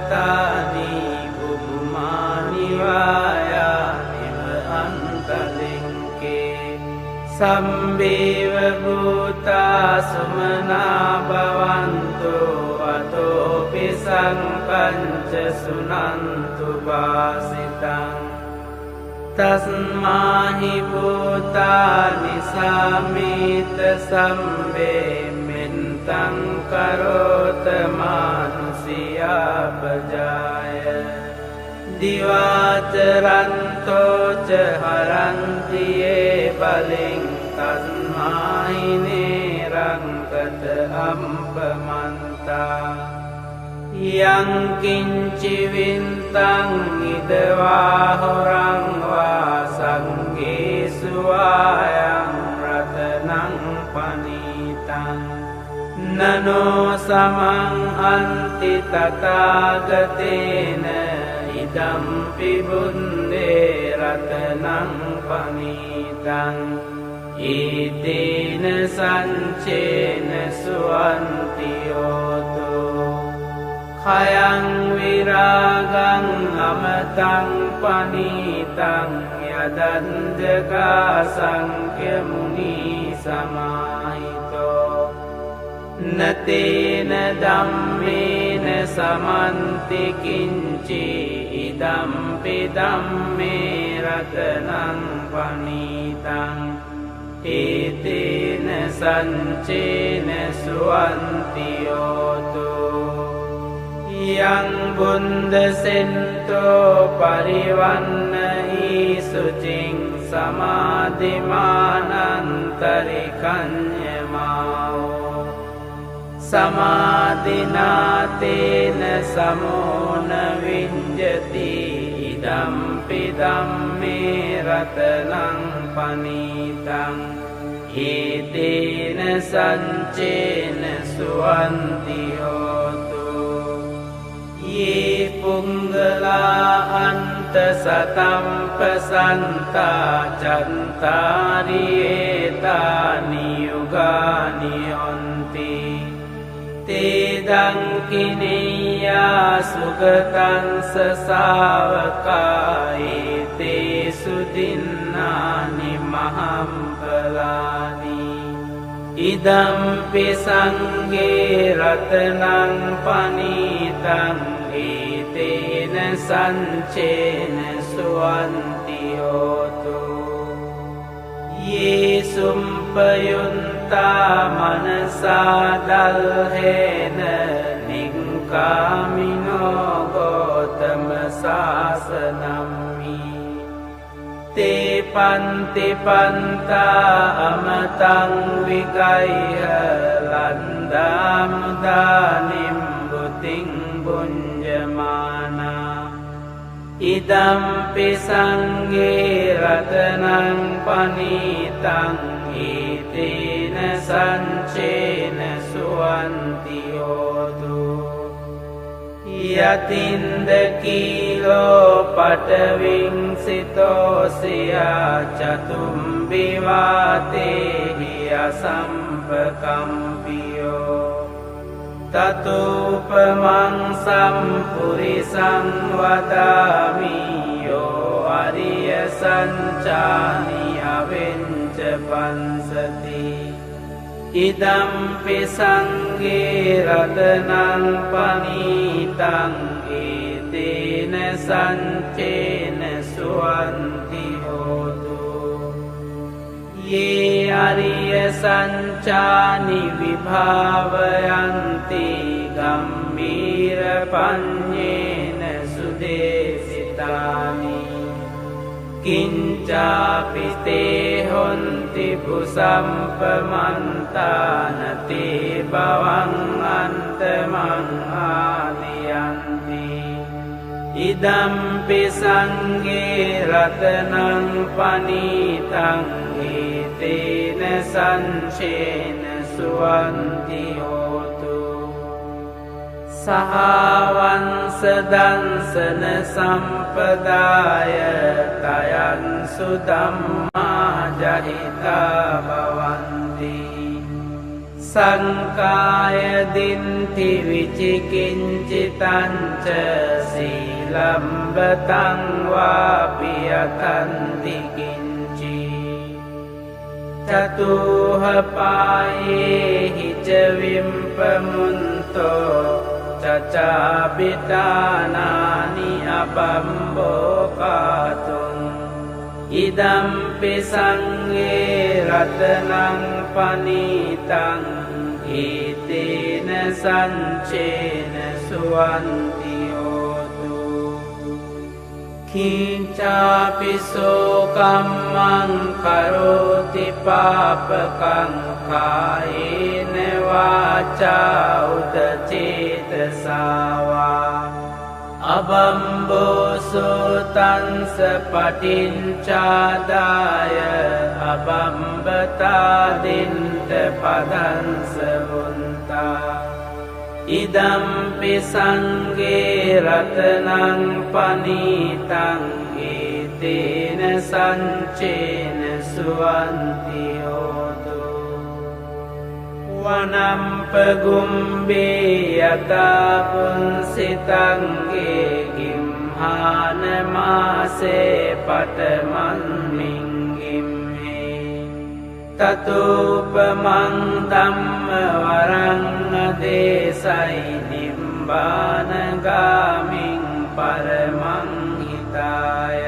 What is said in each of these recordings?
සම්පතානි බුමානි වායානිව අන්තලින්කේ සම්බේව භූතා සුමනා භවන්තු අතෝපි සංකංච සුනන්තු වාසිතං තස්මාහි භූතානි සාමීත සම්බේ මෙන්තං කරෝත මානුසියාපජාය දිවාචරන්තෝච හරන්තියේ බලෙන් තස්මාහි නේරංකත අම්පමන්තා යං කිංචි වින්තං ඉදවා හොරං වා සංගේසු වායං රතනං පනීතං නනෝ සමං අන්ති තථාගතේන ඉදම්පි බුන්දේ රතනං පනීතං ඊතේන සංචේන සුවන්ති යෝතෝ khayang viragang amatang panitang yadandaka sankhya muni samahito natena dhammena samanti kinci idampi dhamme ratanang panitang etena sancena suwanti yoto yang bunda sento parivanna isucing samadhimanantarikanyamao samadhinatena samona vinjati idampi dhamme ratanang panitang etena sancena suwanti hotu ye punggala anta satampasanta cantari etani yugani onti tedang kineya sugatan sasavakai te sudinnani mahampalani idampi sangge ratanang panitang etena sancena suwanti hotu ye sumpayunta manasa dalhena nikkamino gotama sasanammi te panti panta amatang vikaya landamudanim buting bunjamana idampi sangge ratanang panitang etena sancena suwanti hotu yatinda kilo pataving sitosiya chatumbivate hiya sampakampiyo tatupamang sampurisang vadami yo ariya sanchani avenca pansati idampi sangge ratanang panitang etena sancena suwanti hotu ye ariya sanchani vibhavayanti gambhira panyena sudesitani kincapi te honti pusampamantana te bhavang antamang aliyanti idampi sangge ratanang panitang etena sancena suwanti hotu sahavansa dansana sampadaya tayan sudamma jahita bhavanti සංකාය දින්ති විචිකිංචිතංච සීලම්බතං වාපි යතන්ති කිංචි චතුහ පායේහි ච විම්පමුන්තෝ චචාපිතානානි අබම්බෝකාතුං ඉදම්පි සංඝේ රතනං පනීතං ඒතේන සංචේන සුවන්ති හෝතු කිංචාපිසෝ කම්මං කරෝති පාපකං කායේන වාචා උදචේතසාවා අබම්බෝසෝ තංස පටිංචාදාය අබම්බතාදින්ට පදංස වුන්තා ඉදම්පි සංඝේ රතනං පනීතං ඒතේන සංචේන සුවන්ති හෝතු වනම්පගුම්බේ යතා පුන්සිතංගේ ගිම්හානමාසේ පටමන්මින්ගිම්හේ තතුපමං ධම්ම වරං දේසයි නිම්බානගාමින් පරමං හිතාය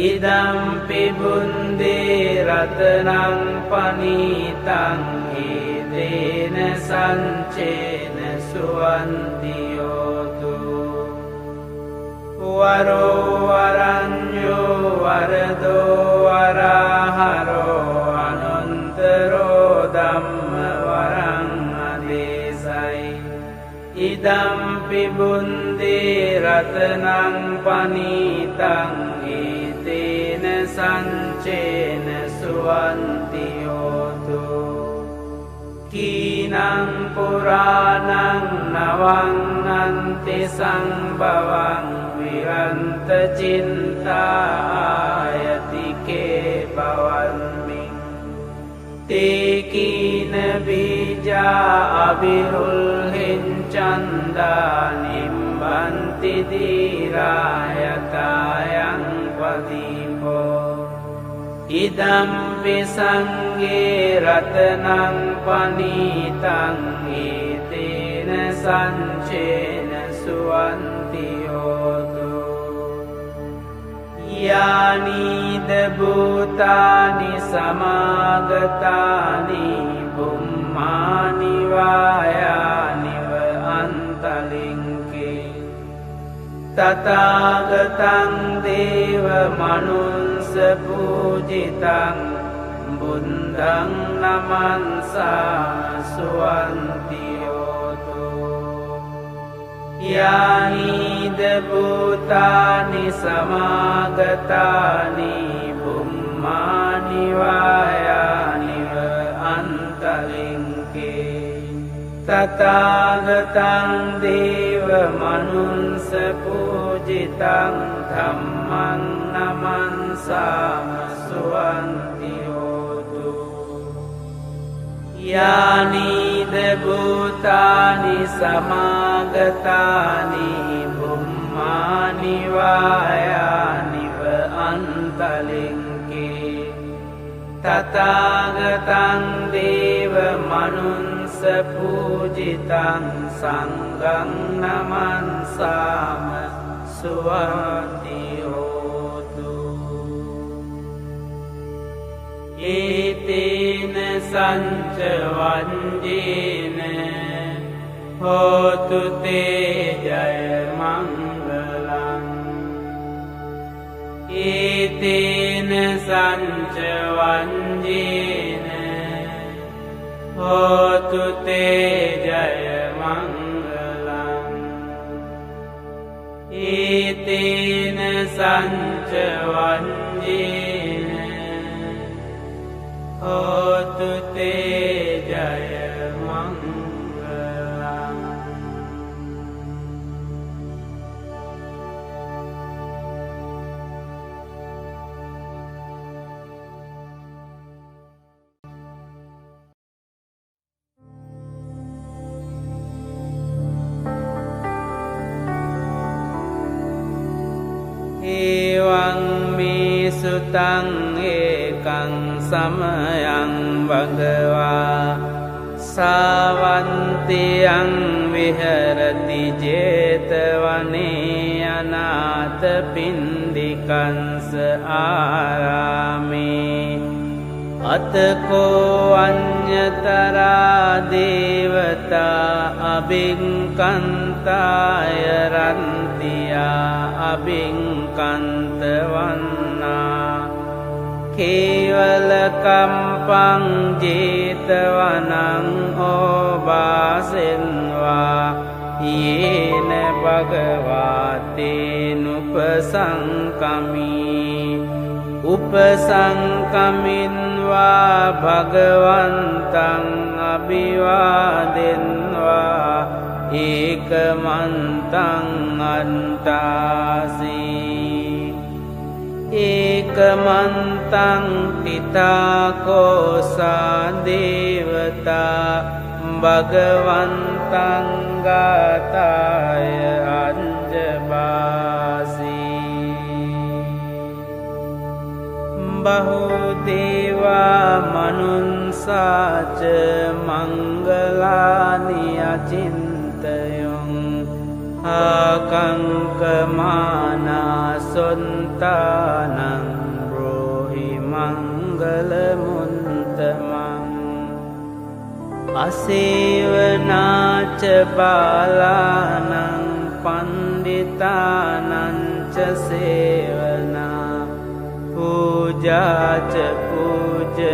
ඉදම්පි බුන්දේ රතනං පනීතං ඒතේන සංචේන සුවන්ති හෝතු වරෝ වරඤ්ඤෝ වරදෝ වරහරෝ අනන්තරෝ ධම්ම වරං අදේසයි ඉදම්පි බුන්දේ රතනං පනීතං ඒතේන සංචේන සුවන්ති හෝතු කීනං පුරාණං නවං සංභවං විරන්ත චින්තායතිකේ භවන්මි තේකීන බීජා අවිරුල්හෙන් චන්දා නිම්බන්ති දීරායතායං වදීපෝ ඉදම්පි සංඝේ රතනං පනීතං ඒතේන සංචේන සුවන්ති හෝතු යානීද භූතානි සමාගතානි බුම්මානි වායානිව අන්තලින්කේ තථාගතං දේව මනුස්ස පූජිතං බුද්ධං නමන්සා සුවන්ති හෝතු යානීද භූතානි සමාගතානි බුම්මානි වායානිව අන්තලින්කේ තථාගතං දේව මනුස්ස පූජිතං ධම්මං නමන්සාම සුවන්ති හෝතු යානීද භූතානි සමාගතානි බුම්මානි වායානිව අන්තලින්කේ තථාගතං දේව මනුස්ස පූජිතං සංඝං නමන්සාම සුවන්ති හෝතු ඒතේන සංච වංජේන හෝතු තේ ජය මංගලං ඒතේන සංච වංජේන හෝතු තේ ජය මංගලං ඒතේන සංච වංජේන හෝතු තේ ජය මංගලං එවං මේ සුතං ඒකං සමයං භගවා සාවන්තියං විහෙරති 제තවනේ අනාථ පින්ඩිකංස ආරාමේ අතකෝ අඤ්ඤතරා දේවතා අබින්කන්තාය රන්තියා අබින්කන්තවන්නා කේවල කම්පං 제තවනං ඕබාසෙන්වා යේන භගවාතේනුපසංකමී උපසංකමින්වා භගවන්තං අභිවාදෙන්වා ඒකමන්තං අන්තාසී ඒකමන්තං තිතාකෝසා දේවතා භගවන්තං ගාතාය අංජබාසී බහුදේවා මනුන්සාච මංගලානි අචින්තයොං ආකංකමානා සොන්තානං බ්‍රෝහි මංගලමුන්තමං අසේවනාච බාලානං පණ්ඩිතානං ච සේවනා පූජාච පූජනීයානං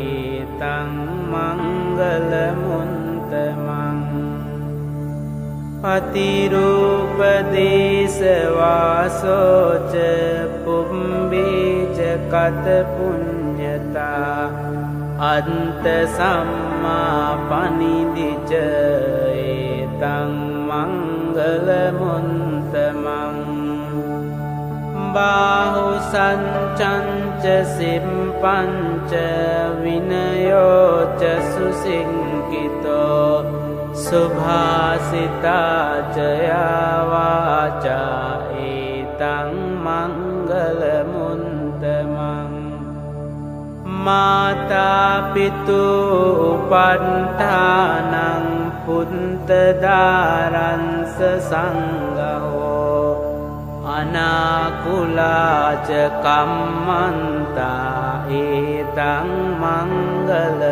ඒතං මංගලමුන්තමං අතිරූපදේශවාසෝච පුම්බේච කත පුඤ්ඤතා අන්ත සම්මා පනිදිච ඒතං මංගලමුන්තමං බාහු සංචංච සිම්පංච විනයෝච සුසිංකිතෝ සුභාසිතාච යාවාචා ඒතං මංගලමුන්තමං මාතා පිතු උපන්ඨානං පුන්තදාරංස සංඝෝ අනාකුලාච කම්මන්තා ඒතං මංගලමුන්තමං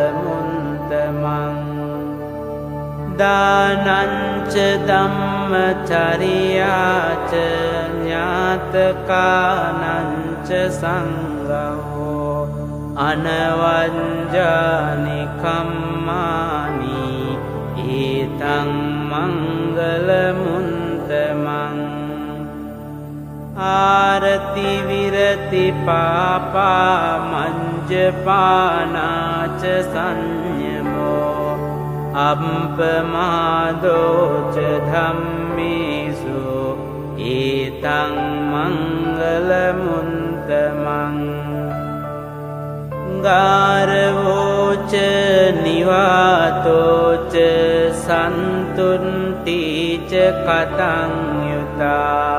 දානංච ධම්මචරියාච ඥාතකානංච සංඝෝ අනවංජානි කම්මානි ඒතං මංගලමුන්තමං ආරති විරති පාපා මංජපානාච සංයමෝ අප්පමාදෝච ධම්මේසු ඒතං මංගලමුන්තමං ගාරවෝච නිවාතෝච සන්තුන්තිච කතං යුතා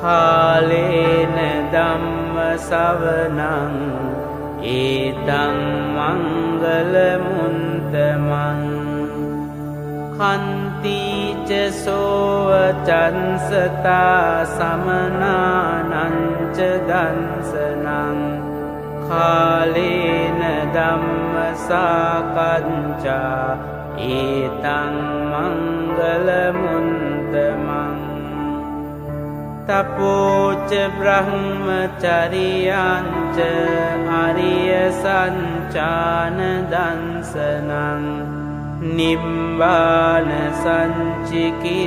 කාලේන ධම්ම සවනං ඒතං මංගලමුන්තමං කන්තිච සෝව චන්සතා සමනානංච දන්සනං කාලේන ධම්ම සාකච්ඡා ඒතං මංගලමුන්තමං තපෝච බ්‍රහ්මචරියංච අරිය සංචාන දන්සනං නිබ්බාන සංචිකිරියාච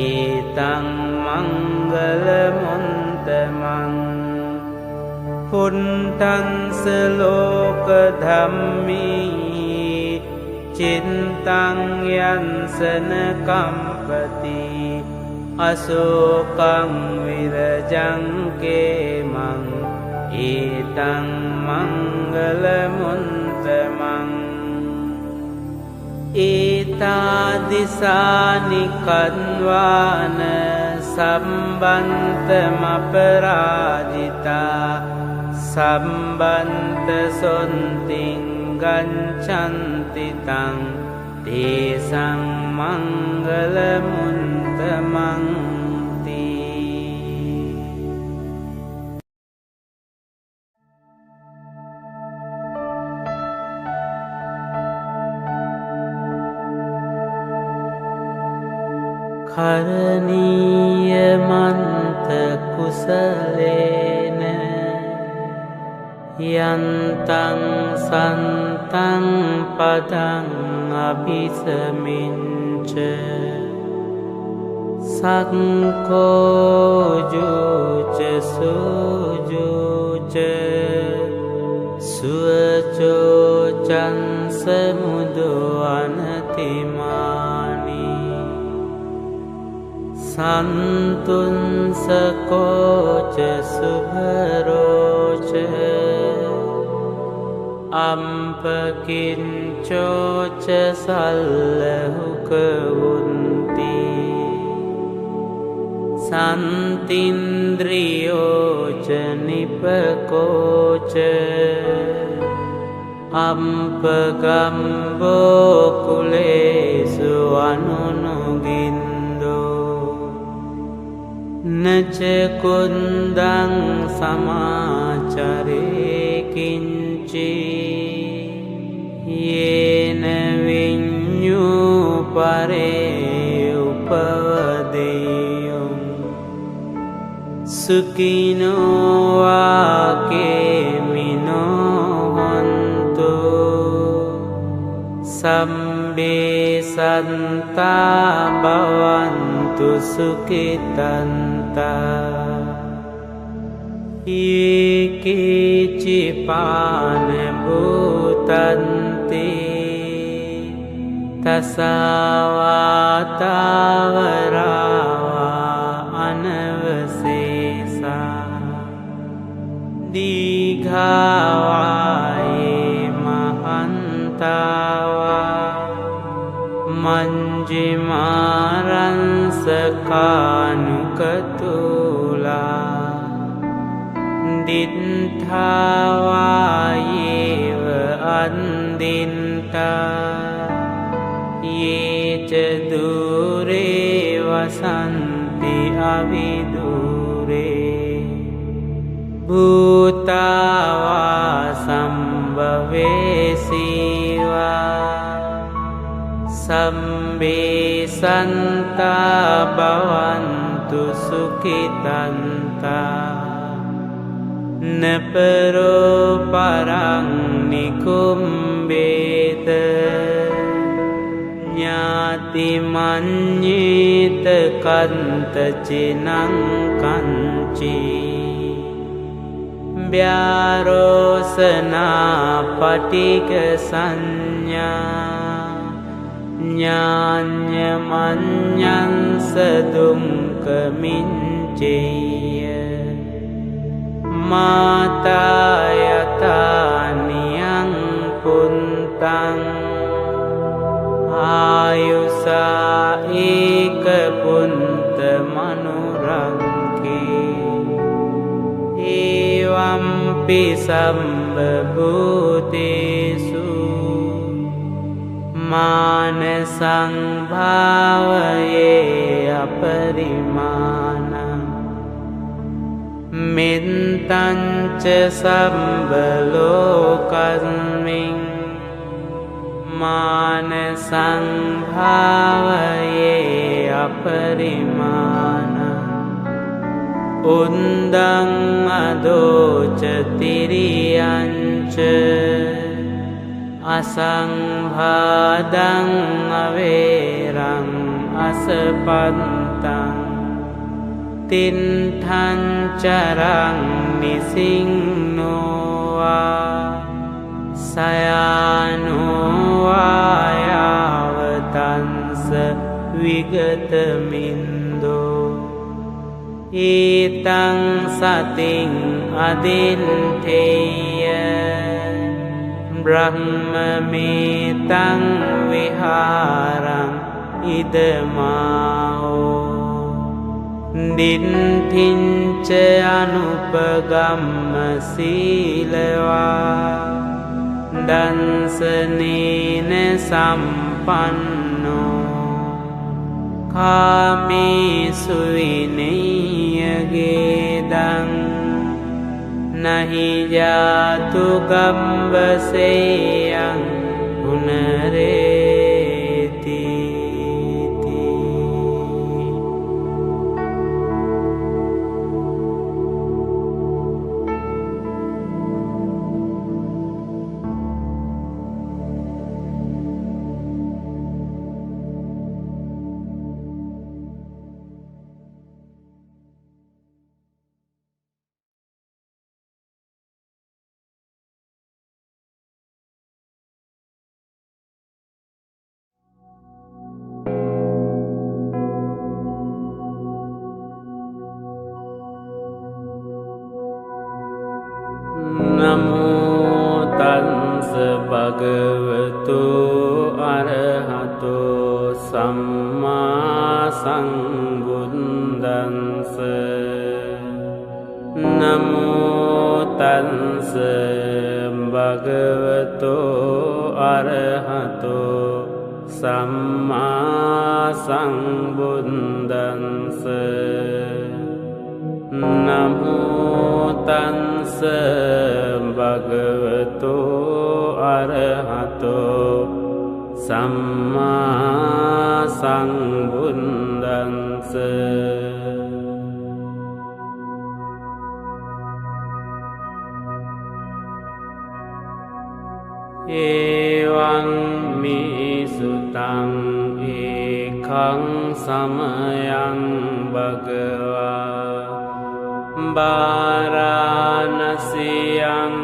ඒතං මංගලමුන්තමං පුන්තංස ලෝක ධම්මී චින්තං යන්සන කම්පති අසෝකං විරජං කේමං ඒතං මංගලමුන්තමං ඒතාදිසානි කන්වාන සම්බන්තමපරාජිතා සම්බන්ත සොන්තිං ගංචන්තිතං තේසං මංගල මුන්තමන්ති. කරණීය මන්ත කුසලේන යන්තං සන්තං පදං අභිසමිංච සක්ඛෝජුච සුජුච සුවචෝචං සමුදු අනතිමානි සන්තුන්සකෝච සුභරෝච අම්පකින්චෝච සල්ලහුකවුන්ති සන්තින්ද්‍රියෝච නිපකෝච අම්පගම්බෝකුලේසු අනුනුගින්දෝ නචකුන්දං සමාචරේකින්චි යේන විඤ්ඤූ පරේ උපවදෙයුම් සුඛිනෝ වාකේමිනෝ හන්තු සම්බේ සන්තා භවන්තු සුඛිතන්තා ඒකේචිපාන භූතන්ති තසවාතාවරාවා අනවසේසා දීඝාවායේ මහන්තාවා මංජිමාරංසකානුකතුලා දිත්ථාවායේව අන්දින්තා යේච දුරේ වසන්ති අවිදුරේ භූතාවා සම්භවේසීවා සම්බේ සන්තා භවන්තු සුඛිතන්තා නපරෝ පරං නිකුම්බේත ඥාති මඤ්ඤේත කන්ත චිනං කංචි ව්‍යාරෝසනා පටික සංඥා ඥාඤ්ඤ මඤ්ඤංස දුක්ඛමිච්ඡේය මාතා යතානියං පුන්තං ආයුසා ඒක පුන්ත මනුරංකේ ඒවම්පි සම්බභූතේසු මාන සංභාවයේ අපරිමාණං මෙත්තංච සම්බලෝකස්මින් මාන සංභාවයේ අපරිමාණං උන්දං අදෝච තිරියංච අසංභාදං අවේරං අසපන්තං තින්ඨං චරං නිසින්නෝවා සයානෝවා යාවතංස විගතමින්දෝ ඊතං සතින් අදින්ඨේය Brahmamitang viharang idamao Dittinca anupagamma silawa Dansanena sampanno Kamisu vinayagedang Nahi jatu gambaseyang punareti Namo tassa bhagavato arahato samma sambuddhassa Namo tassa bhagavato arahato samma sambuddhassa Namo tassa bhagavato arahato samma sambuddhassa Evaṃ me sutaṃ ekaṃ samayaṃ bhagavā Vāraṇasiyam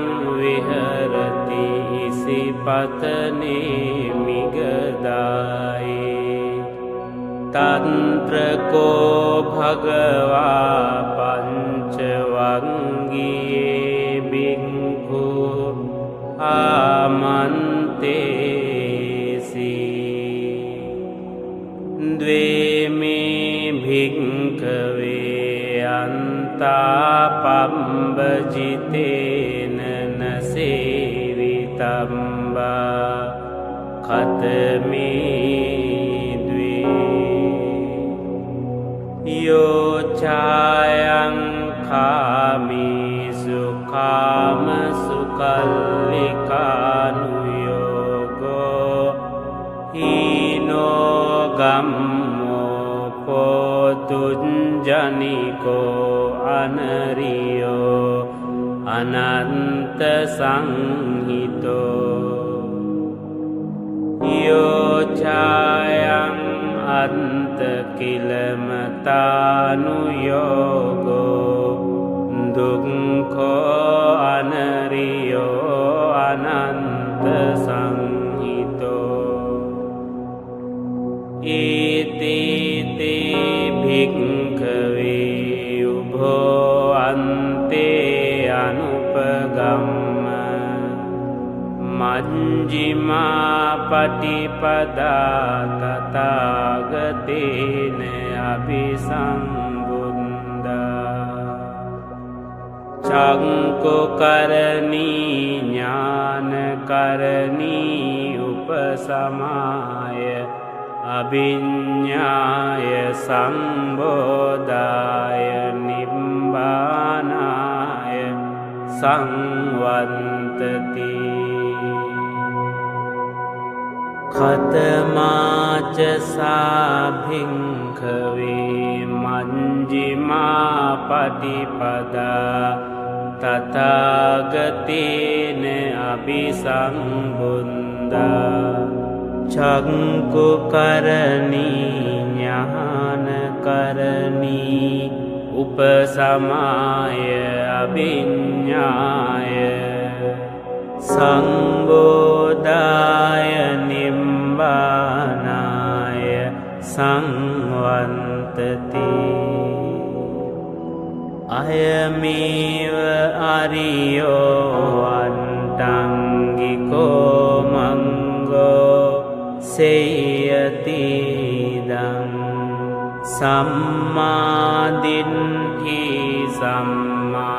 viharati isipatane migadāye Tantra ko bhagavā pañcavanggiye bhikkhu āmantesi Dve me bhikkhave Antapambajitena nasevitamba khatami dve Yo chayang kamisu kamasu kallikānuyogo Hino gammo potujjaniko anariyo ananta sanghito Yo chayang anta kilamatānuyogo dukkho anariyo ananta sanghito Iti te bhikkhave ubho ante anupagamma Majjhima patipada tathāgatena abhisambuddha Cankkukarani ñānakarani upasamāya Abhiññāya sambodhāya nibbānāya samvantati Khatamāca sābhiṅkhave majjhimā patipadā tathāgatena abhisambuddha Cankkukarani ñānakarani upasamāya abhiññāya sambodhāya nibbānāya samvantati Ayameva ariyo antang gico mango seyatidang samma diṭṭhi samma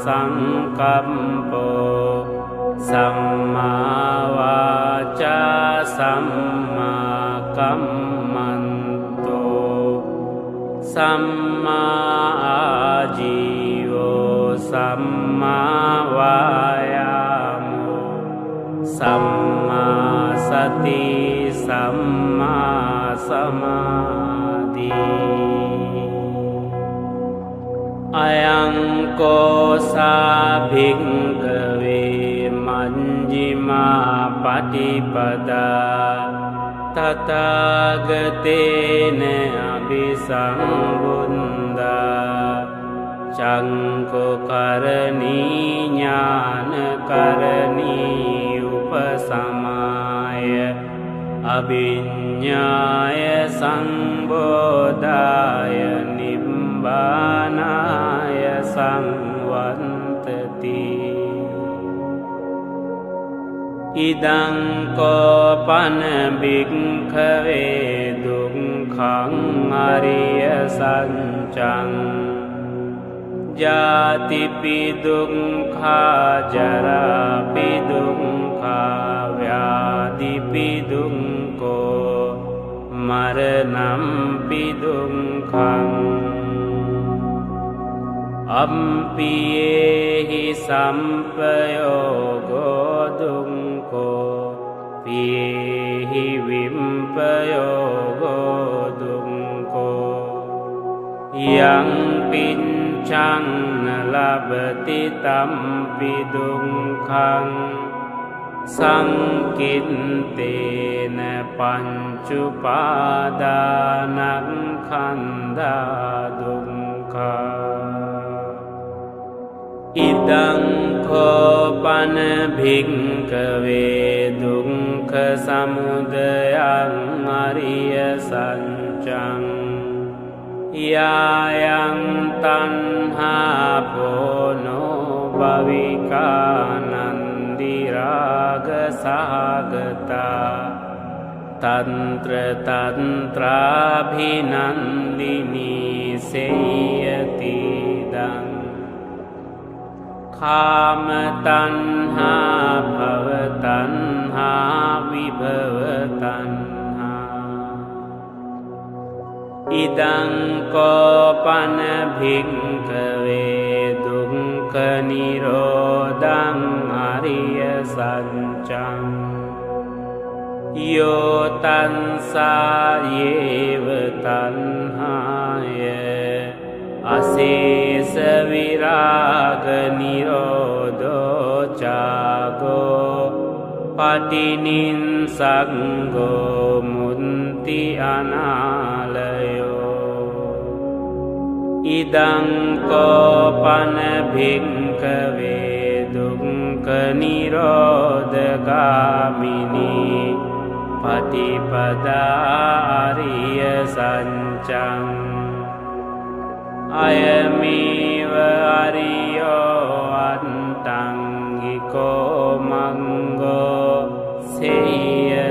saṅkampo samma vāca samma kammanto samma ājivo samma vāyamo samma sati samma samadhi ayang kosa bhikkhave manjjhima patipada tathāgatena abhisambuddha cangko karani ñāna karani upasamaya abhiññāya saṅbodhāya nibbānāya saṅvantati idang kopana bhikkhave dukkhaṃ ariyya saccang jātipi dukkha jarapi dukkha vyādipi dukkho maranampi dukkhaṃ ampiyehi sampayogo dukkho piyehi vimpayogo dukkho yang pincang labati tampi dukkhaṃ saṅkintena pañcupadānaṃ khandhā dukkha idang kopana bhikkhave dukkha samudayaṃ ariyya saccang yāyaṃ tanhā pono bhavika nandiraga sahagata tantra tantrabhinandini seyatidang kāma tanhā bhava tanhā vibhava tanhā idang kopana bhikkhave dukkha nirodhaṃ ariyya saccang yo tansa yeva tanhāya asesa viraga nirodho cago patininsago munti analayo idang kopana bhikkhave dukkha nirodhagamini patipada ariyya saccang ayamiva ariyo antaṃ gico mango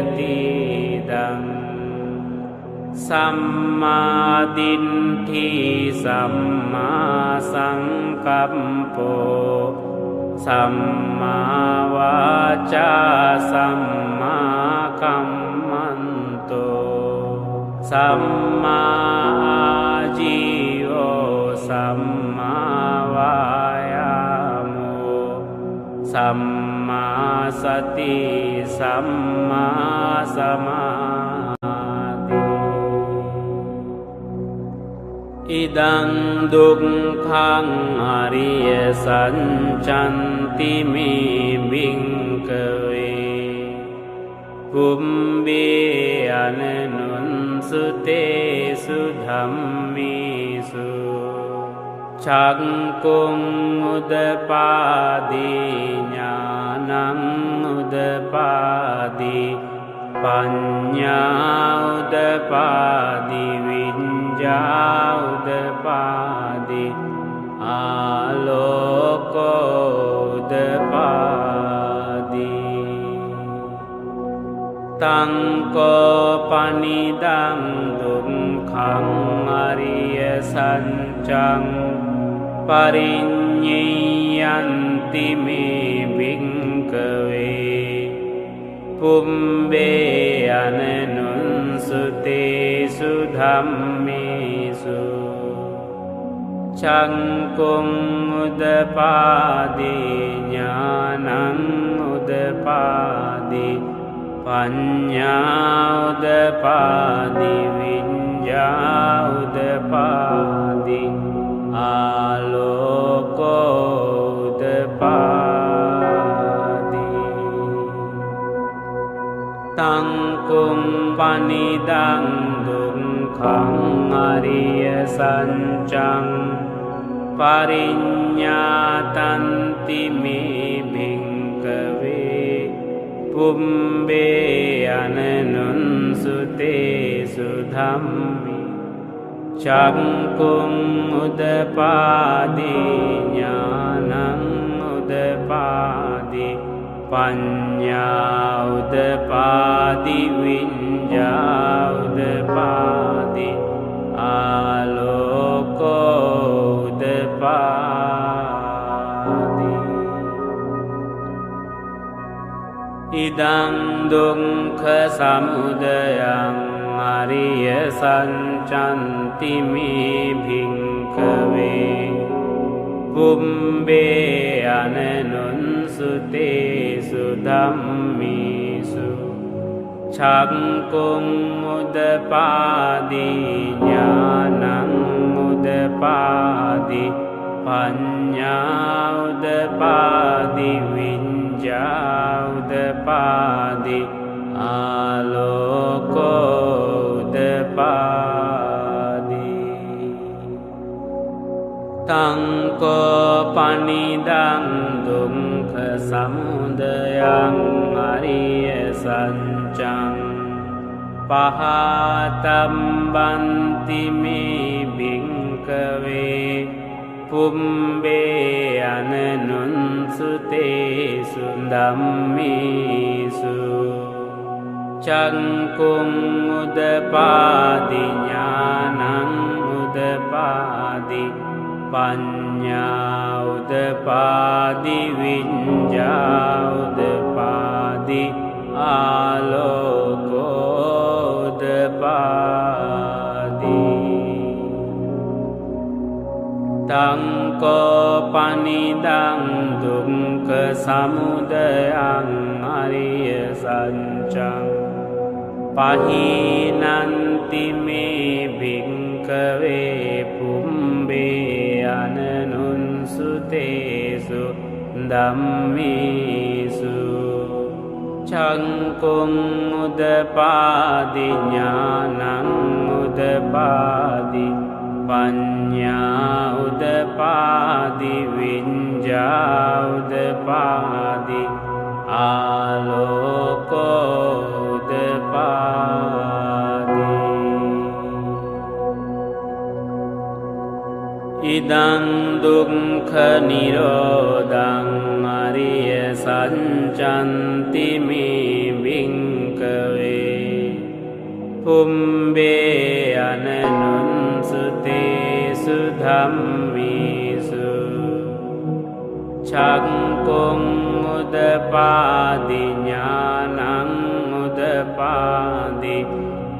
seyatidang samma diṭṭhi samma saṅkampo samma vāca samma kammanto samma ājivo samma vāyamo samma sati samma samadhi idang dukkhaṃ ariyya sacchanti me bhikkhave kumbhe ananunsutesu dhammesu cakkung udapādi ñānaṃ udapādi paññā udapādi viññā udapādi āloko udapādi tangko panidang dukkhaṃ ariya saccang parinññeyanti me bhikkave pumbbe anunsuttesu dhammesu cangkung udapadi ඥānaṃ udapadi paññā udapadi viññā udapadi āloko udapadi tangkung panidang dukkhaṃ ariya saccang pariññātanti me bhikkave pumbbe anunsuttesu dhammi cangkung udapadi ඥānaṃ udapadi paññā udapadi viññā udapadi āloko udapadi idang dukkha samudayaṃ ariya sacchanti me bhikkave pumbbe anunsuttesu dhammesu cangkung udapadi ඥānaṃ udapadi paññā udapadi viññā udapadi āloko udapadi tangko panidang dukkha samudayaṃ ariya saccang pahatambanti me bhikkave pumbbe anunsuttesu dhammesu cangkung udapadi ඥānaṃ udapadi paññā udapadi viññā udapadi āloko udapadi tangko panidang dukkha samudayaṃ ariya saccang pahinanti me bhikkave pumbbe anunsuttesu dhammesu cangkung udapadi ඥānaṃ udapadi paññā udapadi viññā udapadi āloko udapadi idang dukkha nirodhaṃ ariya sacchanti me bhikkave pumbbe anunsuttesu dhammesu cangkung udapadi ඥānaṃ udapadi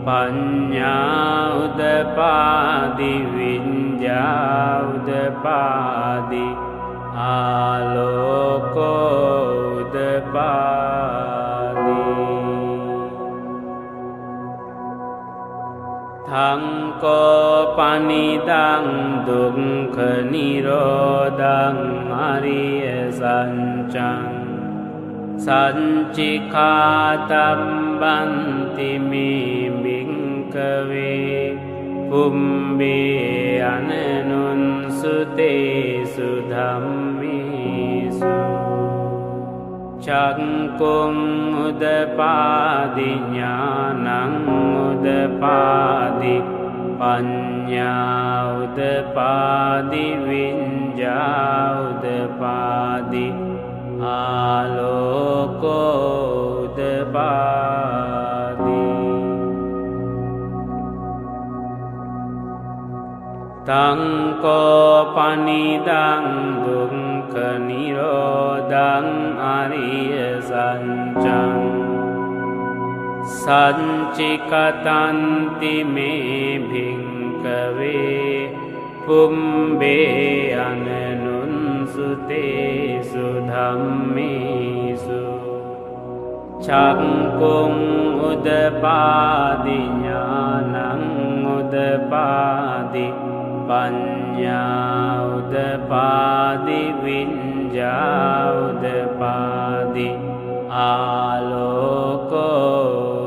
paññā udapadi viññā udapadi āloko udapadi tangko panidang dukkha nirodhaṃ ariya saccang sañccikātambanti me bhikkave pumbbe anunsuttesu dhammesu cangkung udapadi ඥānaṃ udapadi paññā udapadi viññā udapadi āloko udapadi තංකෝ පනිදං දුක්ඛ නිරෝධං අරිය සත්‍යං සංචිකතන්ති මේ භික්ඛවේ පුම්බේ අනනුන්සුතේසු ධම්මේසු චක්කුං උදපාදි ඥානං උදපාදි පඤ්ඤා උදපාදි විඤ්ඤා උදපාදි ආලෝකෝ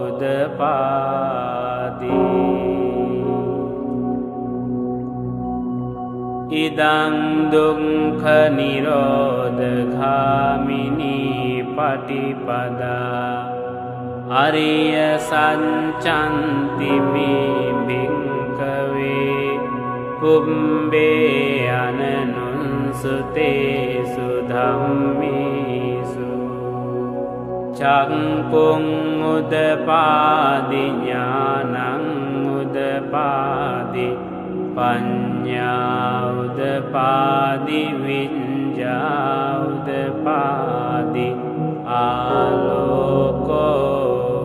උදපාදි ඉදං දුක්ඛ නිරෝධගාමිනී පටිපදා අරිය සත්‍යන්ති මේ භික්ඛවේ පුම්බේ අනනුන්සුතේසු ධම්මේසු චක්කුං උදපාදි ඥානං උදපාදි පඤ්ඤා උදපාදි විඤ්ඤා උදපාදි ආලෝකෝ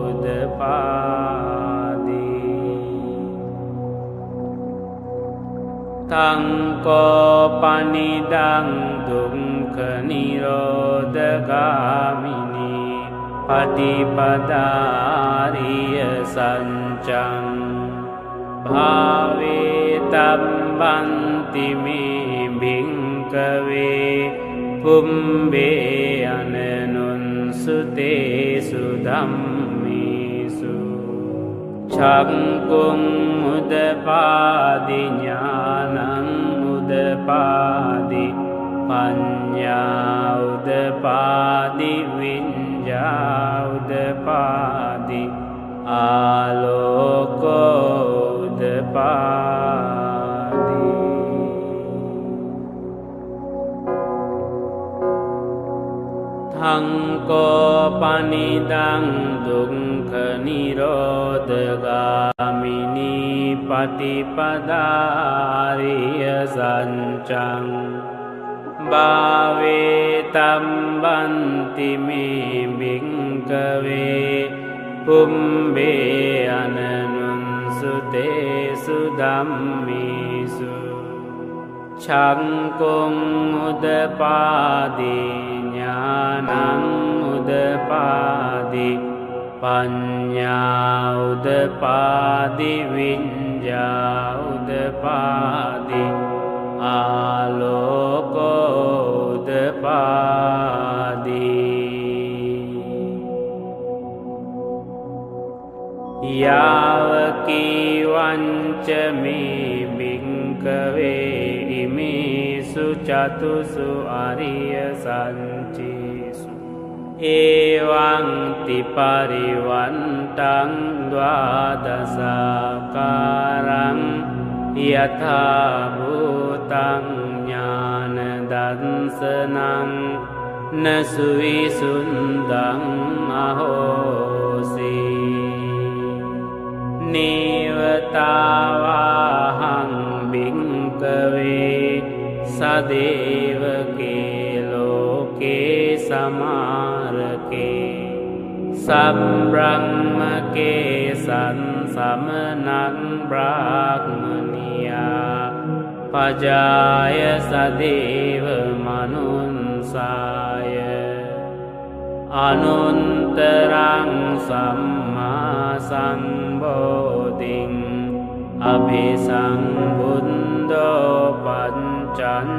උදපාදි තංකෝ පනිදං දුක්ඛ නිරෝධගාමිනී පටිපදාරිය සත්‍යං භාවේ තබ්බන්ති මේ භික්ඛවේ පුම්බේ අනනුන්සුතේසු ධම්මේසු චක්කුං උදපාදි ඥානං උදපාදි පඤ්ඤා උදපාදි විඤ්ඤා උදපාදි ආලෝකෝ උදපාදි තංකෝ පනිදං දුක්ඛ නිරෝධගාමිනී පටිපදාරිය සත්‍යං භාවේ තබ්බන්ති මේ භික්ඛවේ පුම්බේ අනනුන්සුතේසු ධම්මේසු චක්කුං උදපාදි ඥානං උදපාදි පඤ්ඤා උදපාදි විඤ්ඤා උදපාදි ආලෝකෝ උදපාදි යාවකීවංච මේ භික්ඛවේ ඉමේසු චතුසු අරිය සත්‍යේසු එවං තිපරිවන්තං ද්වාදසාකාරං යථා භූතං ඥාන දර්ශනං නසුවිසුන්දං අහෝසි නේවතාවාහං භික්ඛවේ සදේවකේ ලෝකේ සමාරකේ සම්බ්‍රහ්මකේ සංසමනං බ්‍රාහ්මනියා පජාය සදේව මනුන්සාය අනුන්තරං සම්මා සම්බෝධින් අභිසම්බුද්ධෝ පඤ්චඤ්ඤාසින්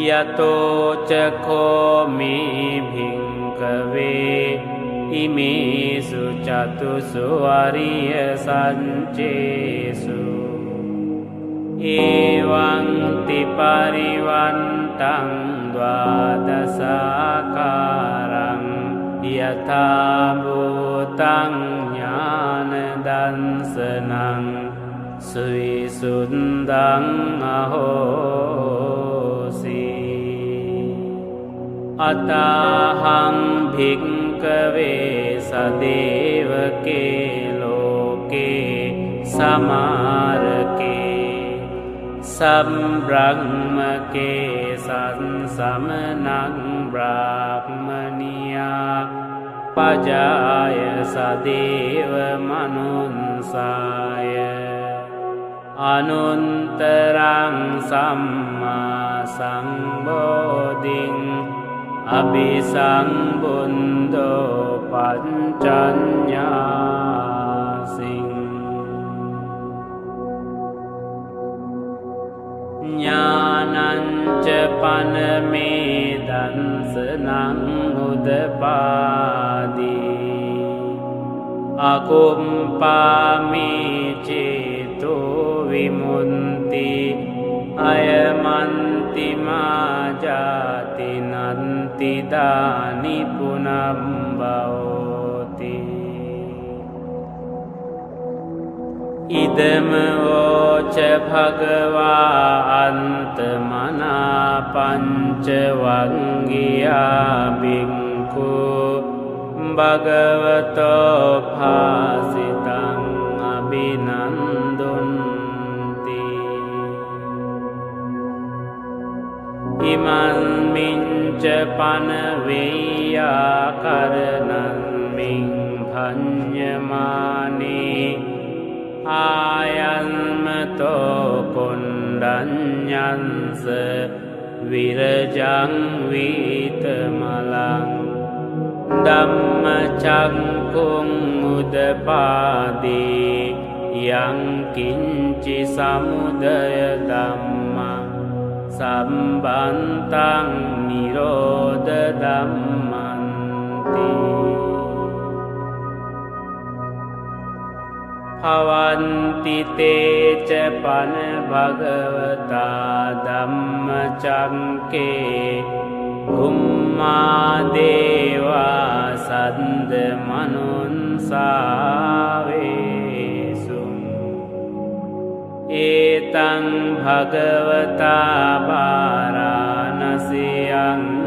යතෝචකෝ මේ භික්ඛවේ ඉමේසු චතුසු අරිය සත්‍යේසු එවං තිපරිවන්තං ද්වාදසාකාරං යථා භූතං ඥාන දර්ශනං සුවිසුන්දං අහෝසි අතහං භික්ඛවේ भिक्कवे सदेवके लोके समारके सम्ब्रह्मके संसमनं ब्राह्मणिया पजाय सदेव मनुंसाय अनुत्तरं सम्मा संबोधिं अभिसंबुद्धो पञ्चन्यासिं ज्ञानञ्च पनमेदंसनं उदपादि अकुम्पामि चेतो विमुन्ति अयमन्ति मा जाति नन्ति दानि पुनः भवति इदम वोच भगवा अन्तमना पञ्चवङ्गिया भिक्खु भगवतो भासितं अभिनन्दन्ति इमन्मिञ्च पनवेय्याकरणन्मिं भञ्जमाने आयन्मतो कुण्डन्यंस विरजं वीतमलं धम्मचक्कुं उदपादि यं किञ्चि समुदय धम्म सम्बन्तं निरोध धम्मन्ति भवन्ति ते च पन भगवता धम्मचक्के भूम्मा देवा सन्दमनुंसावेषु एतं भगवता वाराणस्यां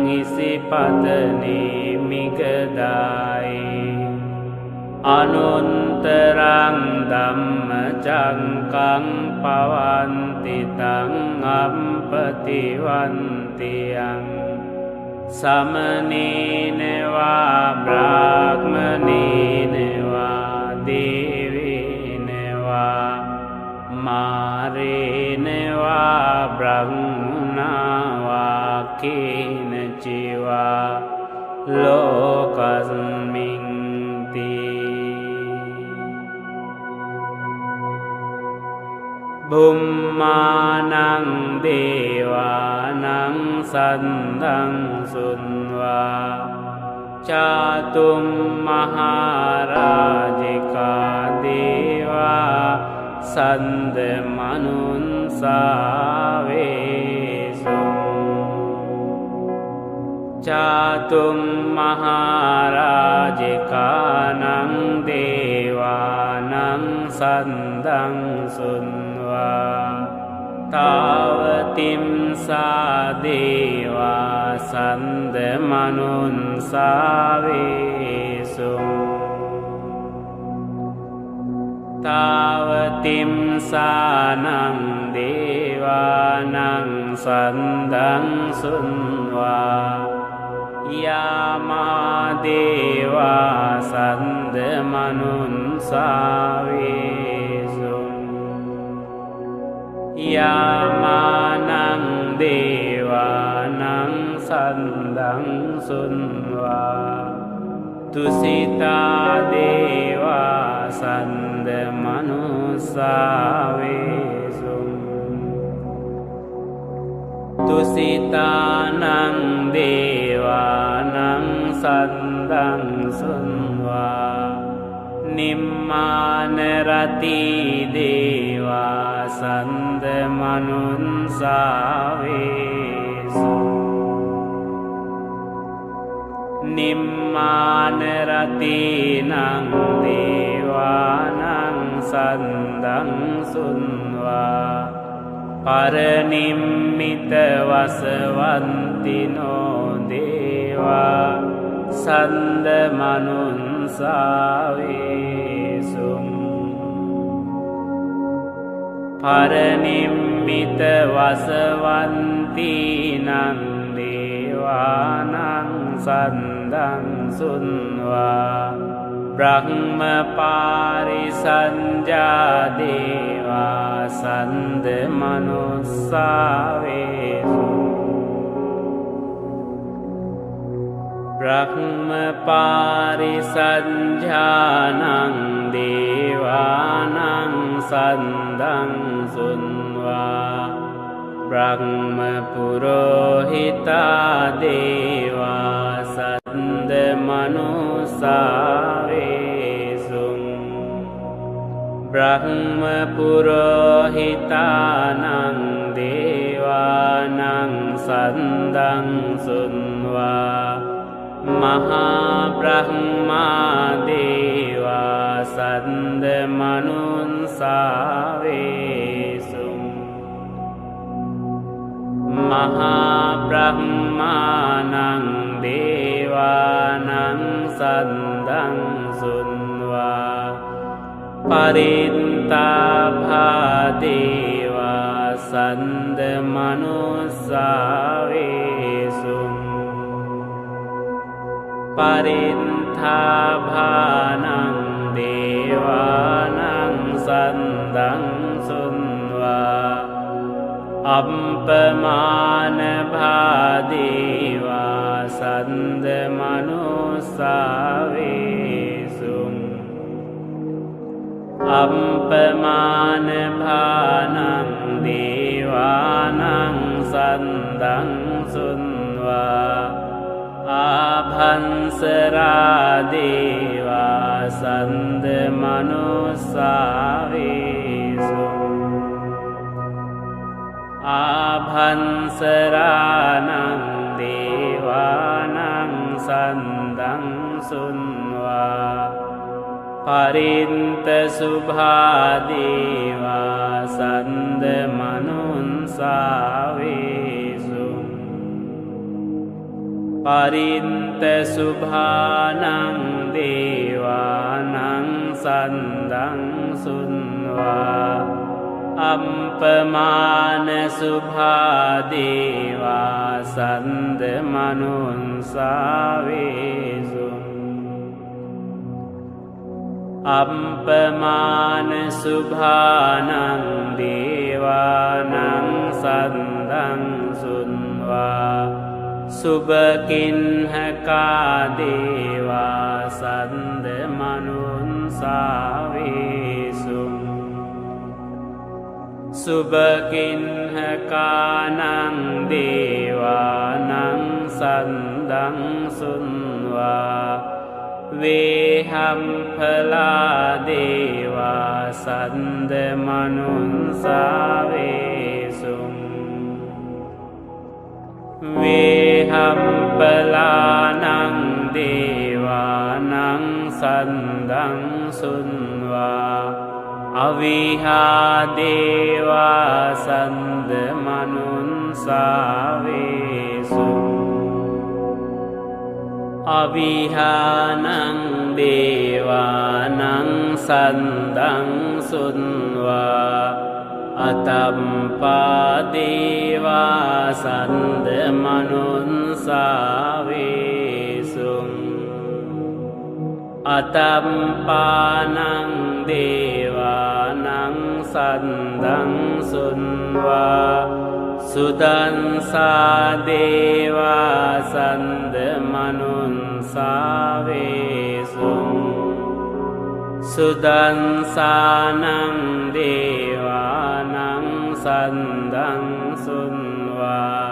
निशिपतने मिगदाये अनुत्तरं धम्मचक्कं पवन्ति तं अम्पतिवन्त्यं समनेन वा ब्राह्मणेन वा देवेन वा मारेण वा ब्रह्मणा वा केनचिवा लोकस्मिन् भूम्मानं देवानं सन्दं सुन्वा चातुं महाराजिका देवा सन्दमनुंसावेषु चातुं महाराजिकानं देवानं सन्दं सुन्वा तावतिं सा देवा सन्दमनुंसावेषु तावतिं सानं देवानं सन्दं सुन्वा यामा देवा सन्दमनुंसावेषु यामानं देवानं सन्दं सुन्वा तुसिता देवा सन्दमनुंसावेषु तुसितानं देवानं सन्दं सुन्वा निम्मानरति देवा सन्दमनुंसावेषु निम्मानरतीनां देवानां सन्दं सुन्वा परनिम्मितवसवन्तिनो देवा සන්ද මනුන්සාවේසුම් පරනිම්මිත වසවන්තිනං දේවානං සන්දං සුන්වා බ්‍රහ්ම පාරිසංජා දේවා සන්ද මනුස්සාවේසු බ්‍රහ්ම පාරිසංජානං දේවානං සන්දං සුන්වා බ්‍රහ්ම පුරෝහිතා දේවා සන්ද මනුස්සාවේසුං බ්‍රහ්ම පුරෝහිතානං දේවානං සන්දං සුන්වා මහා බ්‍රහ්මා දේවා සන්ද මනුන්සාවේසුං මහා බ්‍රහ්මානං දේවානං සන්දං සුන්වා පරිත්තාභා දේවා සන්ද මනුස්සාවේසුං පරිත්තාභානං දේවානං සන්දං සුන්වා අප්පමාන භාදේවා සන්ද මනුස්සාවේසුං අප්පමාන භානං දේවානං සන්දං සුන්වා ආභංසරා දේවා සන්ද මනුස්සාවේසුං ආභංසරානං දේවානං සන්දං සුන්වා පරින්ත සුභා දේවා සන්ද මනුන්සාවේසුං පරින්ත සුභානං දේවානං සන්දං සුන්වා අප්පමාන සුභා දේවා සන්ද මනුන්සාවේසුං අප්පමාන සුභානං දේවානං සන්දං සුන්වා සුභකින්හකා දේවා සන්ද මනුන්සාවේසුං සුභකින්හකානං දේවානං සන්දං සුන්වා වේහම්ඵලා දේවා සන්ද මනුන්සාවේසුං වේහම්ඵලානං දේවානං සන්දං සුන්වා අවිහා දේවා සන්ද මනුන්සාවේසුං අවිහානං දේවානං සන්දං සුන්වා අතම්පා දේවා සන්ද මනුන්සාවේසුං අතම්පානං දේවානං සන්දං සුන්වා සුදන්සා දේවා සන්ද මනුන්සාවේසුං සුදන්සානං දේවානං සන්දං සුන්වා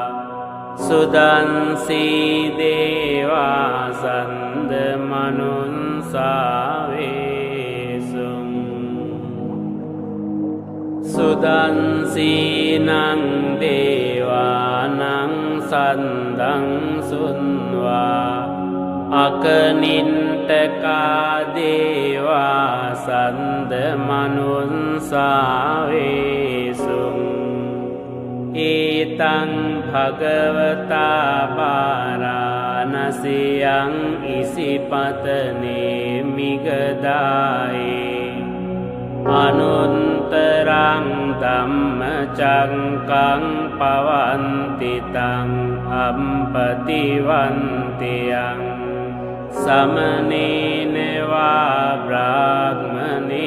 සුදන්සී දේවා සන්ද මනුන්සාවේසුං සුදන්සීනං දේවානං සන්දං සුන්වා අකනින්ටකා දේවා සන්ද මනුන්සාවේසුං ඒතං භගවතා පාරාණං නසියං ඉසිපතනේ මිගදායේ අනුන්තරං ධම්මචක්කං පවන්තිතං අම්පතිවන්තියං සමනේනවා බ්‍රාහ්මනේනවා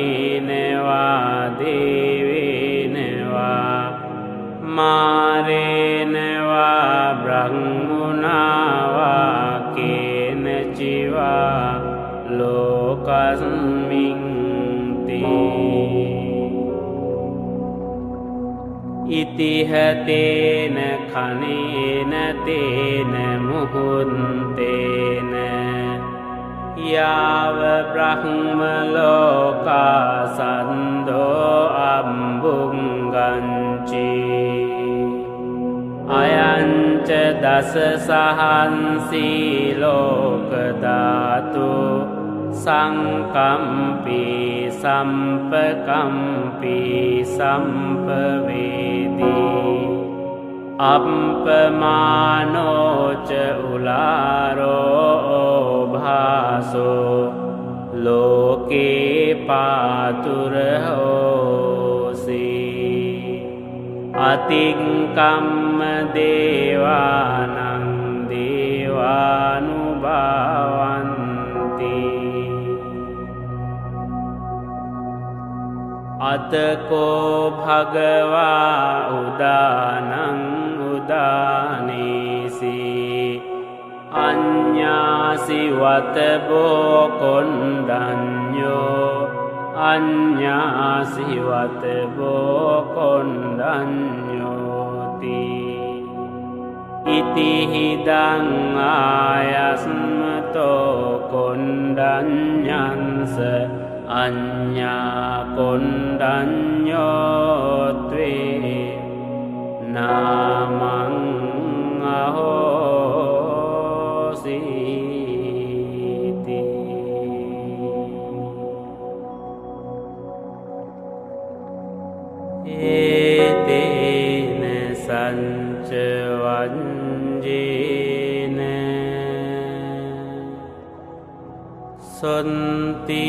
දේවේනවා මාරේනවා බ්‍රහ්මුණාවා කේනචිවා ලෝකස්මින් ඉතිහතේන කනේන තේන මුහුන්තේන යාව බ්‍රහ්ම ලෝකා සන්දෝ අම්බුංගංචි අයංච දස සහන්සී ලෝක ධාතු සංකම්පී සම්පකම්පී සම්පවේදී අප්පමානෝච උලාරෝ භාසෝ ලෝකේ පාතුරහෝසි අතික්කම්ම දේවානං දේවානුභාවන්ති අතකෝ භගවා උදානං උදානීසි අඤ්ඤාසි වතබෝ කොණ්ඩඤ්ඤෝ අඤ්ඤාසි වතබෝ කොණ්ඩඤ්ඤෝති ඉතිහිදං ආයස්මතෝ කොණ්ඩඤ්ඤංස අඤ්ඤා කොණ්ඩඤ්ඤෝත්වේ නාමං අහෝසීති ඒතේන සංච වංජේන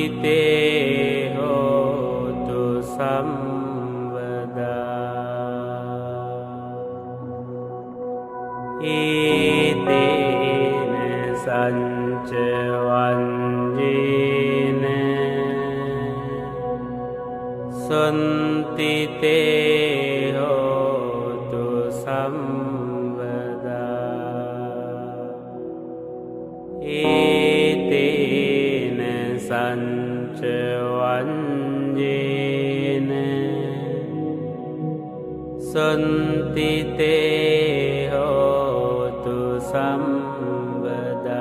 සොන්තිතේ හෝතු සම්වදා ඒතේන සංච වංජේන සොන්තිතේ හෝතු සම්වදා ඒතේන සංච වංජේන සොන්තිතේ හෝතු සම්වදා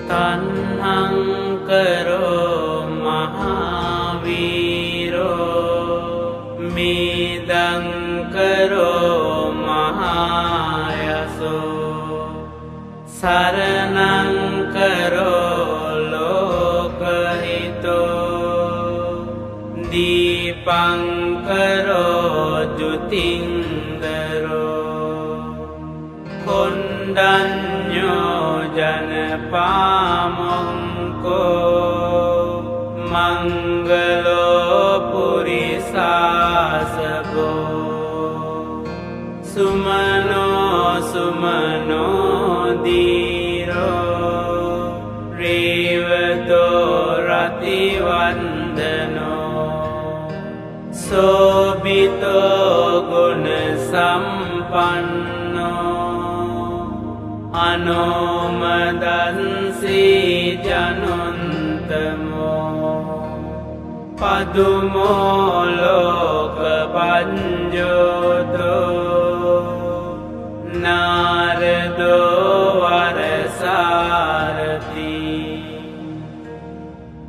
තණ්හං කරෝ මහාවීරෝ මේදං කරෝ මහායසෝ සරණං කරෝ ලෝකහිතෝ දීපං කරෝ ජුතින්දරෝ කොණ්ඩඤ්ඤෝ ජනපාමොංකෝ මංගලෝ පුරිසාසබෝ සුමනෝ සුමනෝ දීරෝ වන්දනෝ සෝබිතෝ ගුණ සම්පන්නෝ අනෝමදන්සී ජනුන්තමෝ පදුමෝ ලෝක පඤ්ඤෝතෝ නාරදෝ වරසාරති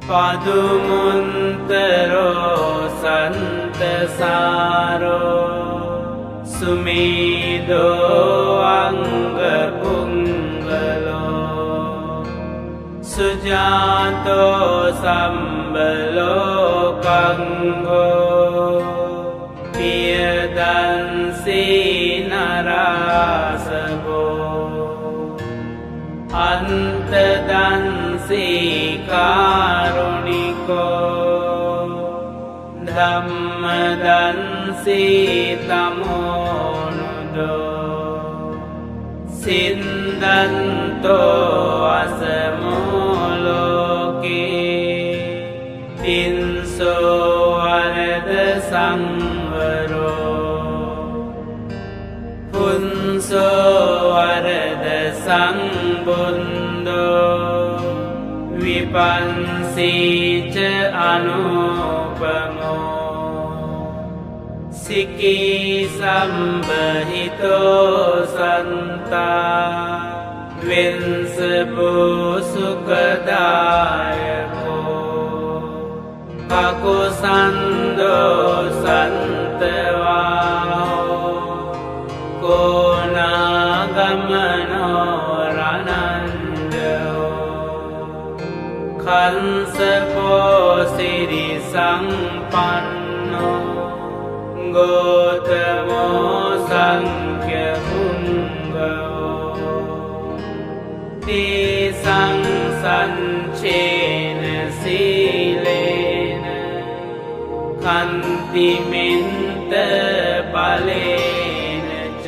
පදුමුන්තරෝ සන්තසාරෝ සුමේදෝ අංග පුංගලෝ සුජාතෝ සම්බලෝකංගෝ පියදන්සී නරාසගෝ අන්තදන්සී කාරුණිකෝ ධම්මදන්සී තමෝනුදෝ සින්දන්තෝ අසමෝලෝකේ තින්සෝ වරද සංවරෝ පුන්සෝ වරද සංබුන්දෝ විපන්සීච අනුපමෝ සිකී සම්බහිතෝ සන්තා වින්සබෝ සුඛදායකෝ කකුසන්දෝ සන්තවාහෝ කෝනාගමනෝ රනන්දෝ කංසපෝ සිරි සංපන්නෝ ගෝතමෝ සංඛ්‍ය පුංගෝ තේසං සංචේන සීලේන කන්තිමින්ත බලේන ච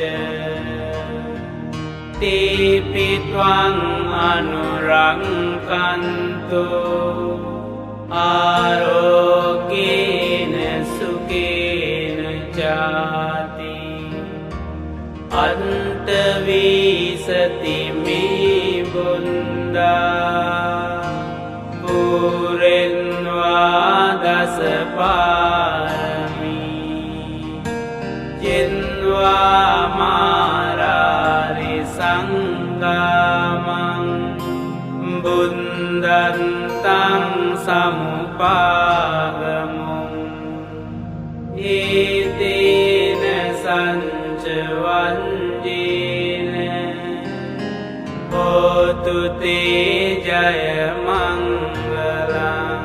තීපිත්වං අනුරංකන්තෝ ආරෝග්‍යේන සුඛේන ජාති අන්තවීසති මේ බුන්දා පුරෙන්වා දස පාරමී ජෙන්වා මාරාරි සංගාමං බුන්දන්තං සමුපාගමුං ඒතේන සංචවන්ජේන හෝතු තේ ජය මංගලං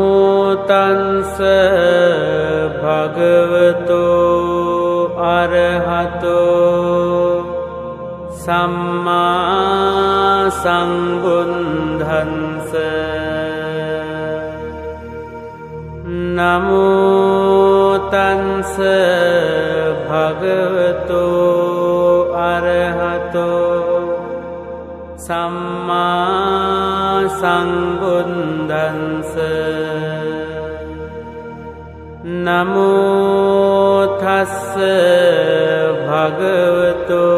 නමෝතන්ස භගවතෝ අරහතෝ සම්මා සම්බුද්ධංස නමෝතන්ස භගවතෝ අරහතෝ සම්මා සම්බුද්ධංස නමෝ තස්ස භගවතෝ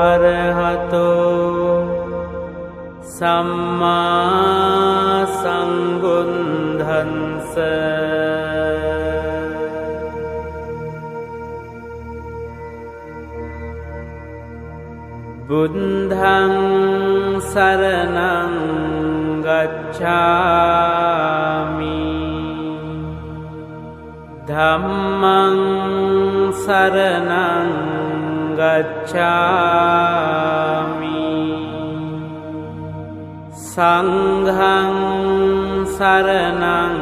අරහතෝ සම්මා සම්බුද්ධංස බුද්ධං සරණං ගච්ඡාමි ධම්මං සරණං ගච්ඡාමි සංඝං සරණං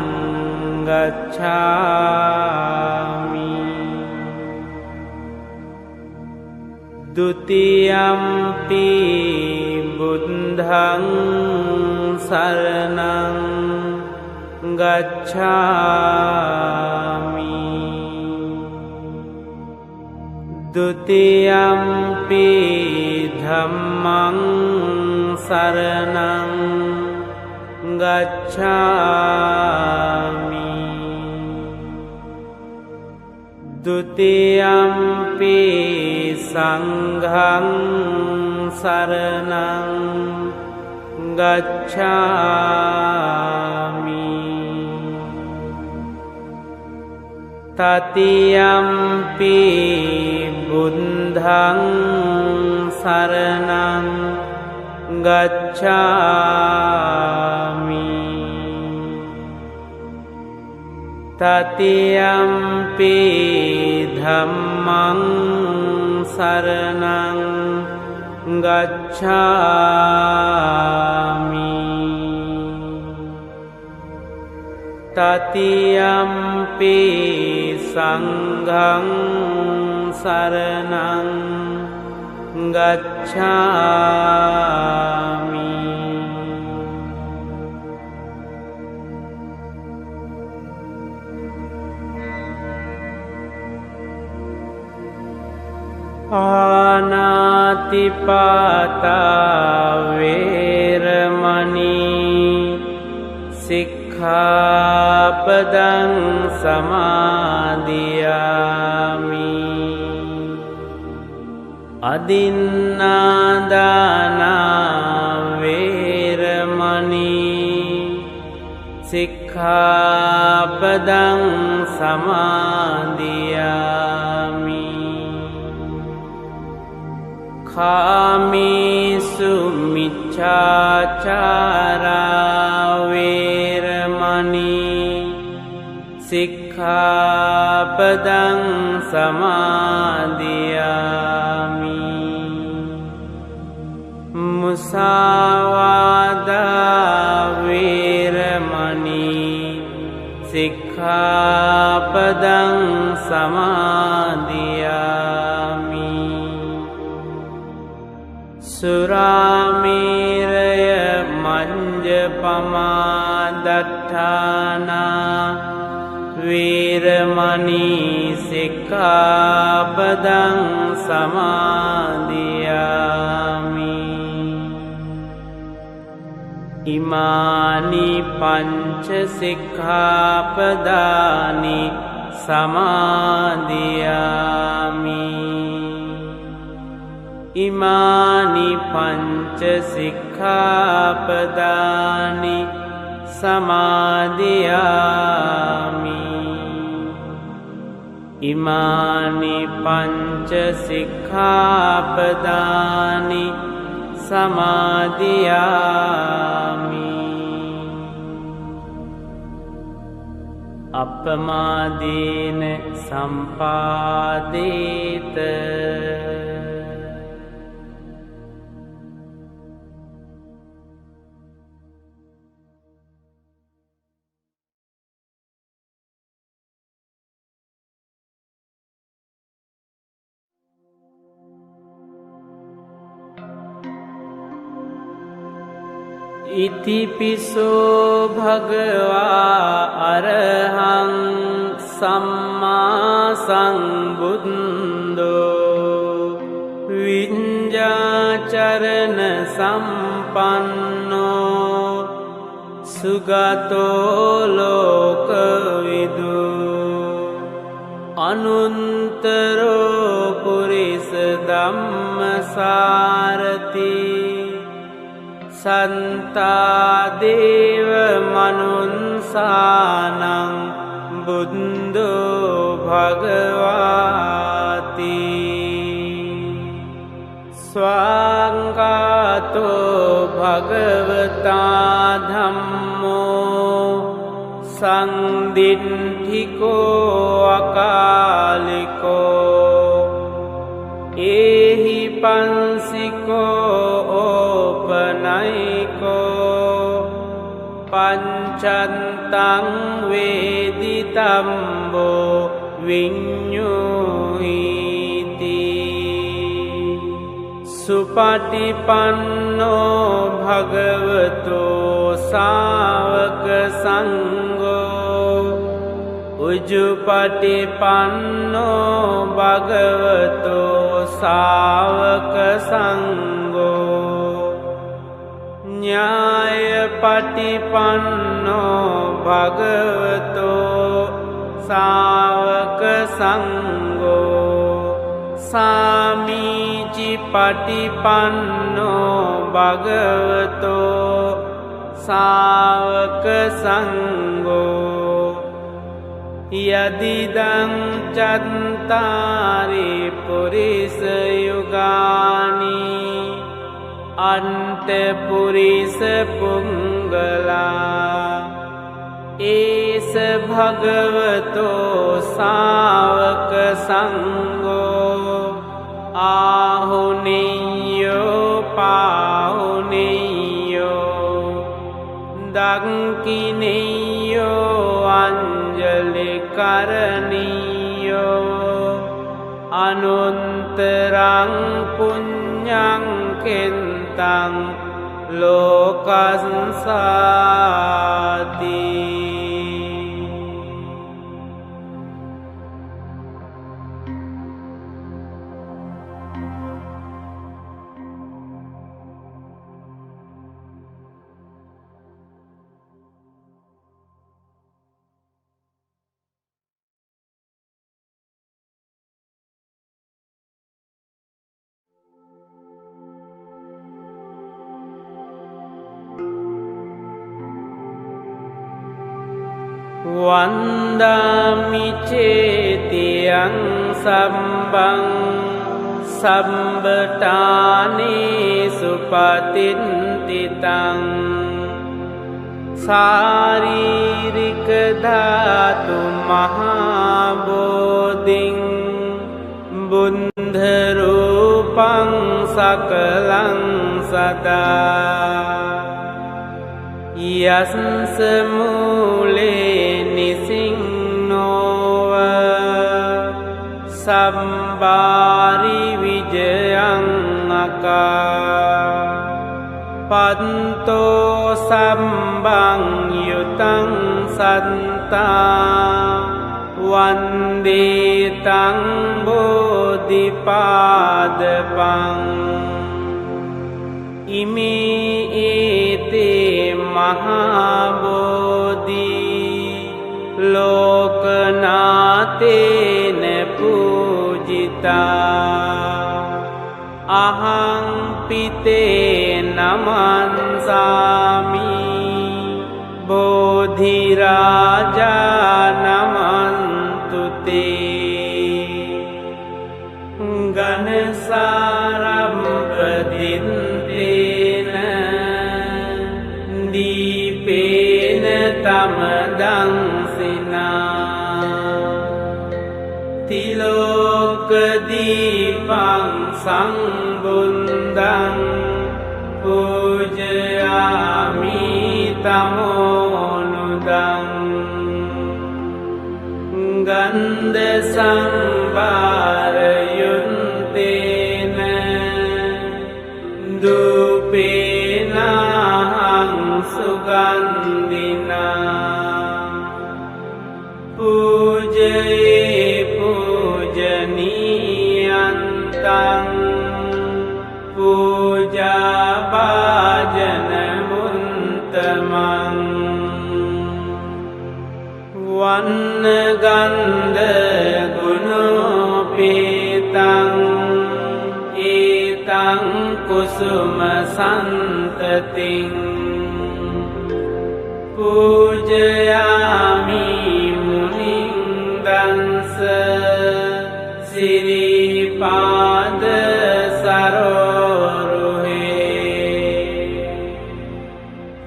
गच्छामि द्वितीयम्पि बुद्धं शरणं गच्छामि द्वितीयम्पि धम्मं शरणं गच्छामि द्वितीयम्पि संघं शरणं गच्छामि तृतीयम्पि बुद्धं शरणं गच्छामि तृतीयम्पि धम्मं शरणं गच्छामि तृतीयम्पि संघं शरणं गच्छामि पानातिपाता वेरमणि सिक्खापदं समादियामि अदिन्नादाना वेरमणि सिक्खापदं समादियामि कामेषु मिच्छाचारा वेरमणि सिक्खापदं समादियामि मुसावादा वेरमणि सिक्खापदं समादियामि सुरामेरय मञ्जपमादट्ठाना वेरमणि सिक्खापदं समादियामि इमानि पञ्च सिक्खापदानि समादियामि इमानि पञ्च सिक्खापदानि समादियामि इमानि पञ्च सिक्खापदानि समादियामि अपमादेन सम्पादेत इतिपिसो भगवा अरहं सम्मा संबुद्धो विඤ्ඤाचरण संपन्नो सुगतो लोकविदु अनुत्तरो पुरिस धम्मसारथि संता देव मनुन्सानं बुद्धो भगवाति स्वांगातो भगवता धम्मो संदिठिको अकालिको एहि पंसिको ओपनयिको पंच පච්චන්තං වේදිතම්බෝ විඤ්ඤුහිති සුපටිපන්නෝ භගවතෝ සාවක සංඝෝ උජුපටිපන්නෝ භගවතෝ සාවක සංඝෝ ඤායපටිපන්නෝ භගවතෝ සාවක සංඝෝ සාමීචි පටිපන්නෝ භගවතෝ සාවක සංඝෝ යදිදං චත්තාරි පුරිස යුගානි අන්ත පුරිස පුංගලා ඒස භගවතෝ සාවක සංඝෝ ආහුනියෝ පාහුනියෝ දක්ඛිනියෝ අංජලි කරණියෝ අනුන්තරං පුඤ්ඤං කෙන්තං ලෝකස්සාති වන්දාමි චේතියං සම්බං සම්බටානේ සුපතින්තිතං සාරීරික ධාතු මහා බෝධින් බුද්ධ රූපං සකලං සදා යස්ස මූලේ නිසින්නෝව සම්බාරි විජයං අකා පන්තෝ සම්බං යුතං සන්තා වන්දේතං බෝධිපාදපං ඉමේ ඒතේ මහා බෝධි ලෝකනාතේන පූජිතා අහං පිතේ නමන්සාමි බෝධි රාජා නමන්තුතේ ගනසාරම්පදින් දීපේන තමදංසිනා තිලෝක දීපං සංබුන්දං පූජයාමි තමෝනුදං ගන්ධ සම්භාරයුත්තේන දූපේනහං සුගන්ධිනා පූජයේ පූජනීයන්තං පූජා භාජන මුන්තමං වන්න ගන්ධ ගුණෝපේතං ඒතං කුසුම සන්තතින් පූජයාමි මුනින්දංස සිරිපාද සරෝරුහේ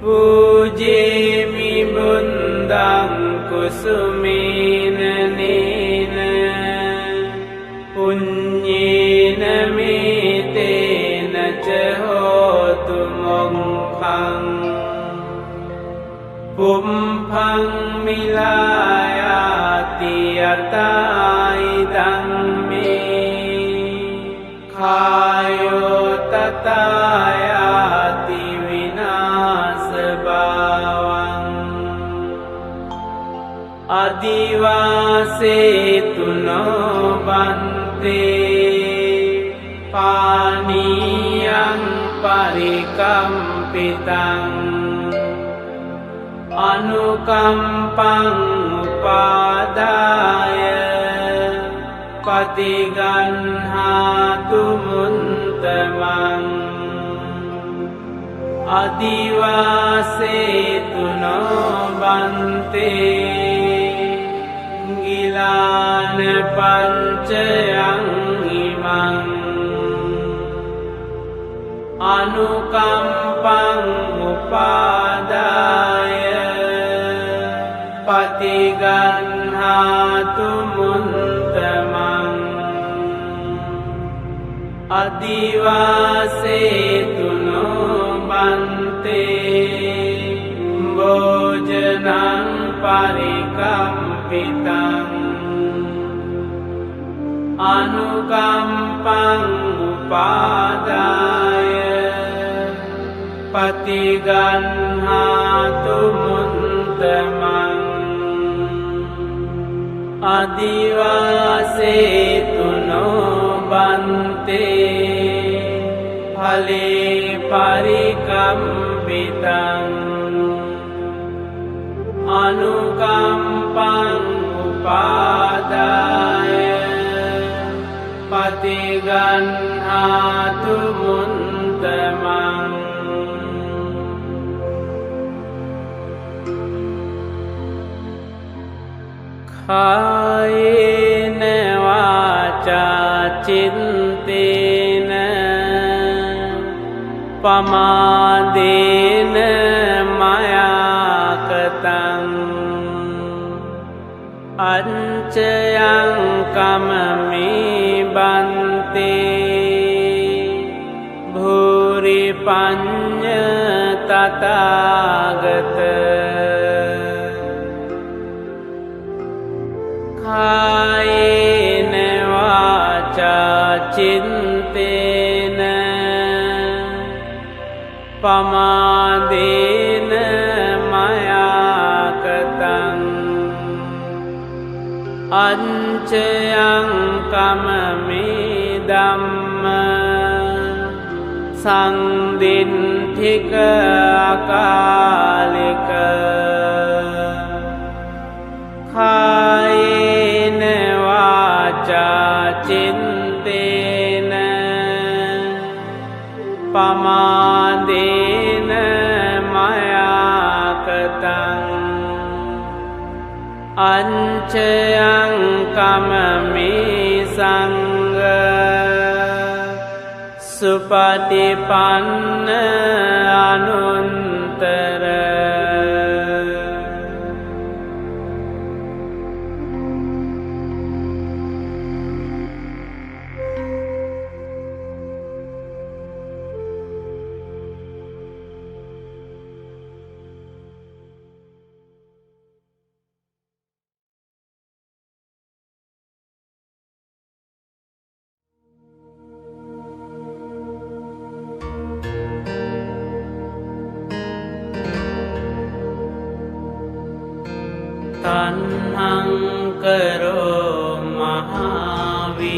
පූජේමි බුන්දං කුසුමේන නේන පුඤ්ඤේන මේතේන ච හෝතු මොක්ඛං පුම්පං මිලායාති යතයිදං මේ කායෝ තතයාති විනාස භාවං අදිවාසේතුනෝ බන්තේ පානීයං පරිකම්පිතං අනුකම්පං උපාදාය පටිගන්හාතු මුන්තමං අදිවාසේතුනෝ බන්තේ ගිලාන පංචයං ඉමං අනුකම්පං උපාදාය පටිගන්හාතු මුන්තමං අදිවාසේතුනෝ බන්තේ භෝජනං පරිකම්පිතං අනුකම්පං උපාදාය පටිගන්හාතු මුන්තමං අදිවාසේතුනෝ බන්තේ ඵලේ පරිකම්පිතං අනුකම්පං උපාදාය පටිගන්හාතු මුන්තමං කායේන වාචා චින්තේන පමාදේන මයාකතං අංචයං කමමේ බන්තේ භූරි පඤ්ඤ තථාගත කායේන වාචා චින්තේන පමාදේන මයාකතං අංචයං කමමේ ධම්ම සංදින්ඨික අකාලික කායේන වාචා චින්තේන පමාදේන මයාකතං අංචයං කමමේ සංඝ සුපටිපන්න අනුත්තර තණ්හං කරෝ මහාවීරෝ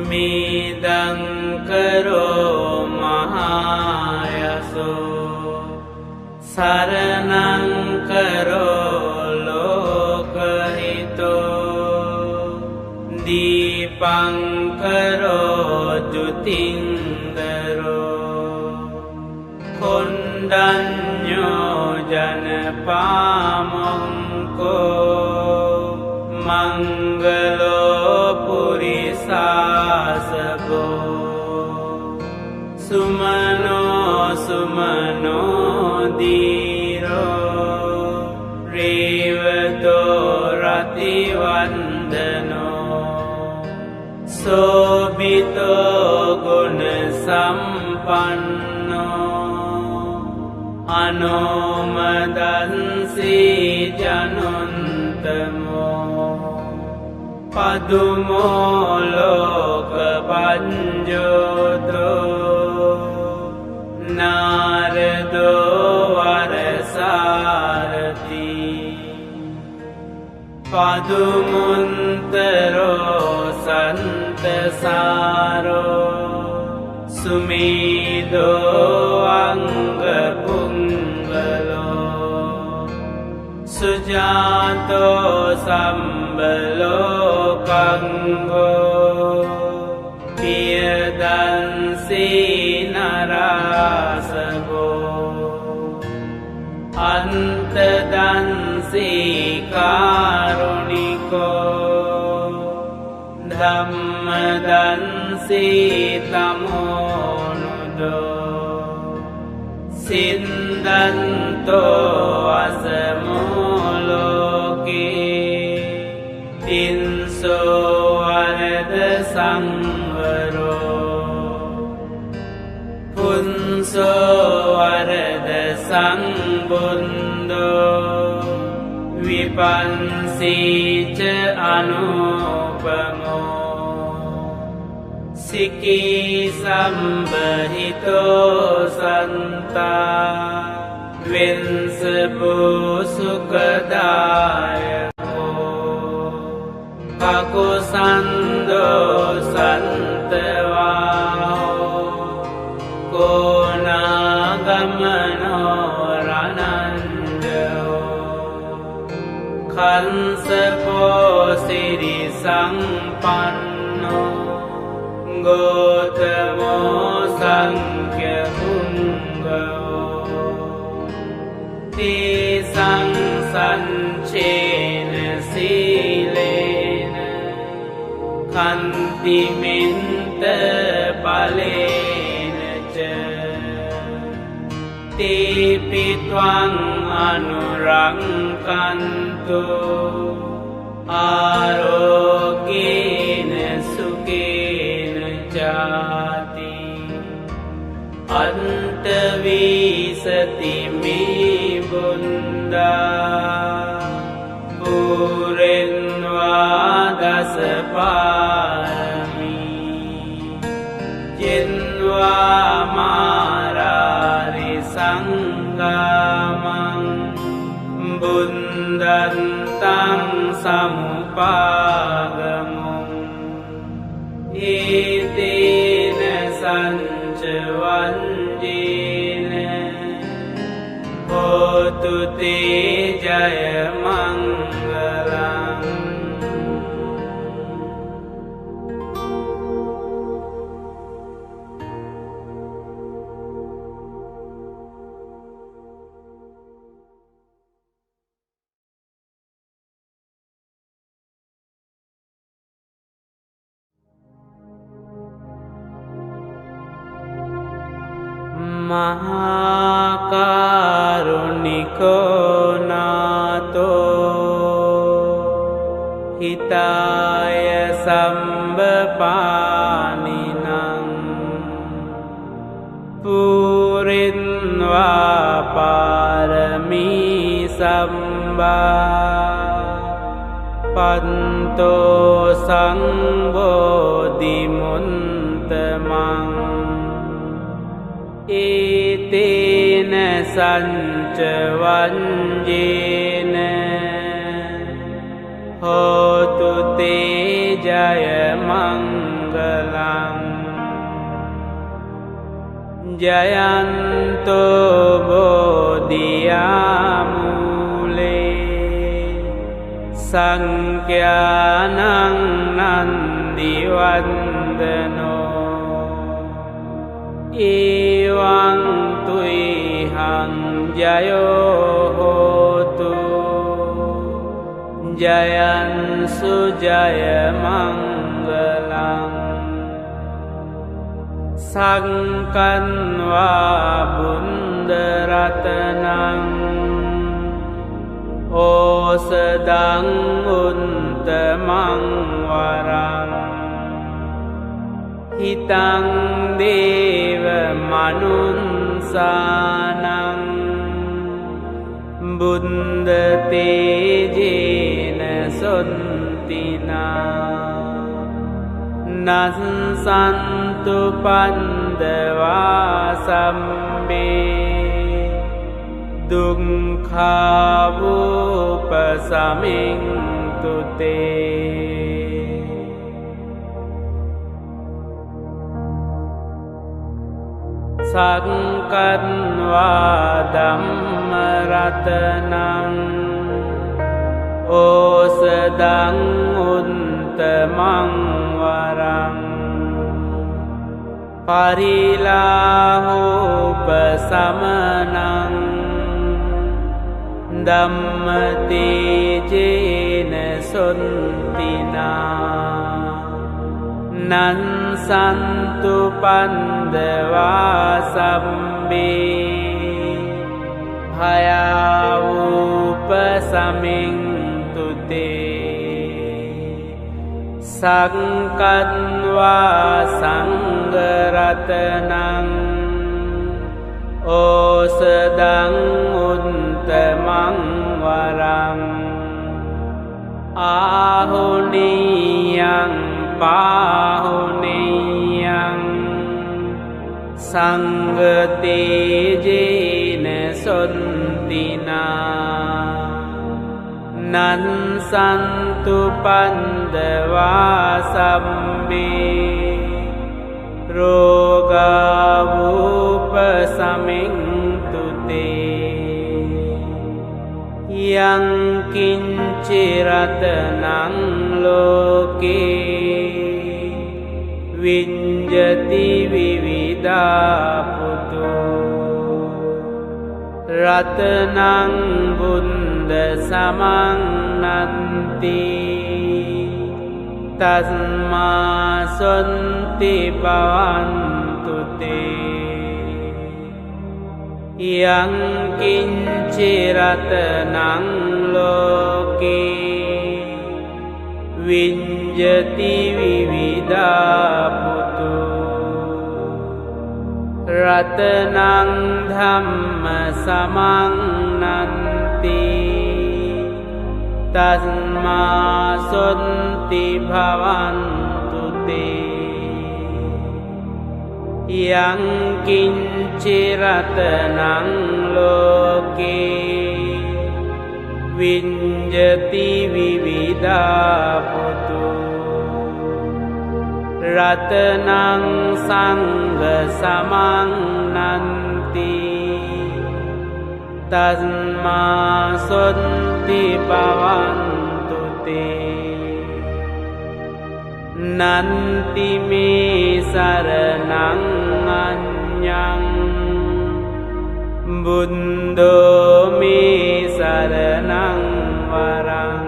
මේදං කරෝ මහායසෝ සරණං කරෝ ලෝකහිතෝ දීපං කරෝ ජුතින්දරෝ කොණ්ඩඤ්ඤෝ ජනපාමංකෝ මංගලෝ පුරිසාසබෝ සුමනෝ සුමනෝ දීරෝ රේවතෝ රතිවන්දනෝ සෝබිතෝ ගුණ සම්පන්නෝ අනෝමදන්සී ජනුන්තමෝ පදුමෝ ලෝක පඤ්ජෝතෝ නාරදෝ වරසාරති පදුමුන්තරෝ සන්තසාරෝ සුමීදෝ අංගපුංගලෝ සුජාතෝ සම්බලෝකංගෝ පියදන්සී නරාසගෝ අන්තදන්සී කාරුණිකෝ ධම්මදන්සී තමෝනුදෝ සින්දන්තෝ අසමෝලෝකේ තින්සෝ වරද සංවරෝ පුන්සෝ වරද සංබුන්දෝ විපන්සීච අනුපමෝ සිකී සම්බහිතෝ සන්තා වින්සබෝ සුකදායකෝ කකුසන්දෝ සන්තවාහෝ කෝනාගමනෝ රනන්දෝ කංසපෝ සිරි සම්පන්නෝ ගෝතමෝ සංඛ්‍යහුංගෝ තේසං සංචේන සීලේන කන්තිමින්ත බලේන ච තේපිත්වං අනුරංකන්තු ආරෝගේන සුකේන ජාති අන්තවීසති මේ බුන්දා පුරෙන්වා දසපාරමී ජෙන්වා මාරාරි සංගාමං බුන්දන්තං සමුපාගමුං ඒතේන සංචවන්ජේන හෝතු තේ ජය මංගලං මහාකාරුණිකෝ නාතෝ හිතාය සම්බපානිනං පුරින්වා පාරමී සම්බා පන්තෝ සංබෝධිමුන්තමං ඒතේන සංචවන්ජේන හෝතු තේ ජය මංගලං ජයන්තෝ බෝධියාමූලේ සංඛ්‍යානං නන්දිවන්දනෝ එවං තුයිහං ජයෝ හෝතු ජයන්සු ජය මංගලං සංකන්වා බුන්දරතනං ඕසදං උන්තමං වරං හිතං දේව මනුන්සානං බුද්ධ තේජේන සොන්තිනා නස්සන්තු පන්දවා සම්මේ දුක්ඛාවූපසමින්තු තේ සක්කන්වා ධම්ම රතනං ඕසදං උත්තමං වරං පරිලාහෝපසමනං ධම්මතේජේන සොන්තිනා නන්සන්තු පන්දවා සම්මේ භයාවූපසමින්තු තේ සක්කන්වා සංඝරතනං ඕසදං උත්තමං වරං ආහුනියං පාහුනියං සංඝතේජේන සොන්තිනා නන්සන්තු පන්දවා සම්මේ රෝගාවූපසමින්තු තේ යං කිංචි රතනං ලෝකේ විඤ්ජති විවිධා පුතු රතනං බුද්ධ සමං නන්ති තස්මා සොන්ති භවන්තු තේ යං කිංචි රතනං ලෝකේ විඤ්ජති විවිධා පුතු රතනං ධම්ම සමං නන්ති තස්මා සොන්ති භවන්තු තේ යං කිංචි රතනං ලෝකේ විඤ්ජති විවිධා පුතු රතනං සංඝ සමං නන්ති තස්මා සොන්ති භවන්තු තේ නන්ති මේ සරණං අඤ්ඤං බුද්ධෝ මේ සරණං වරං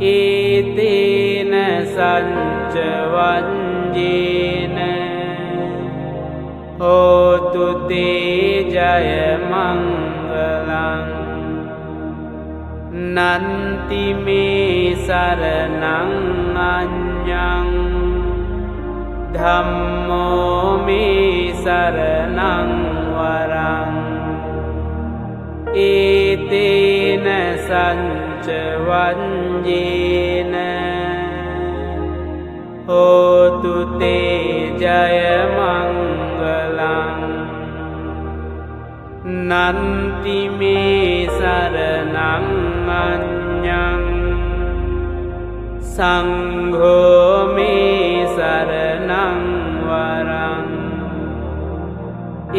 ඒතේන සච්ච වංජේන හෝතු තේ ජය මංගලං නන්ති මේ සරණං අඤ්ඤං ධම්මෝ මේ සරණං වරං ඒතේන සච්ච වංජේන හෝතු තේ ජය මංගලං නන්ති මේ සරණං අඤ්ඤං සංඝෝ මේ සරණං වරං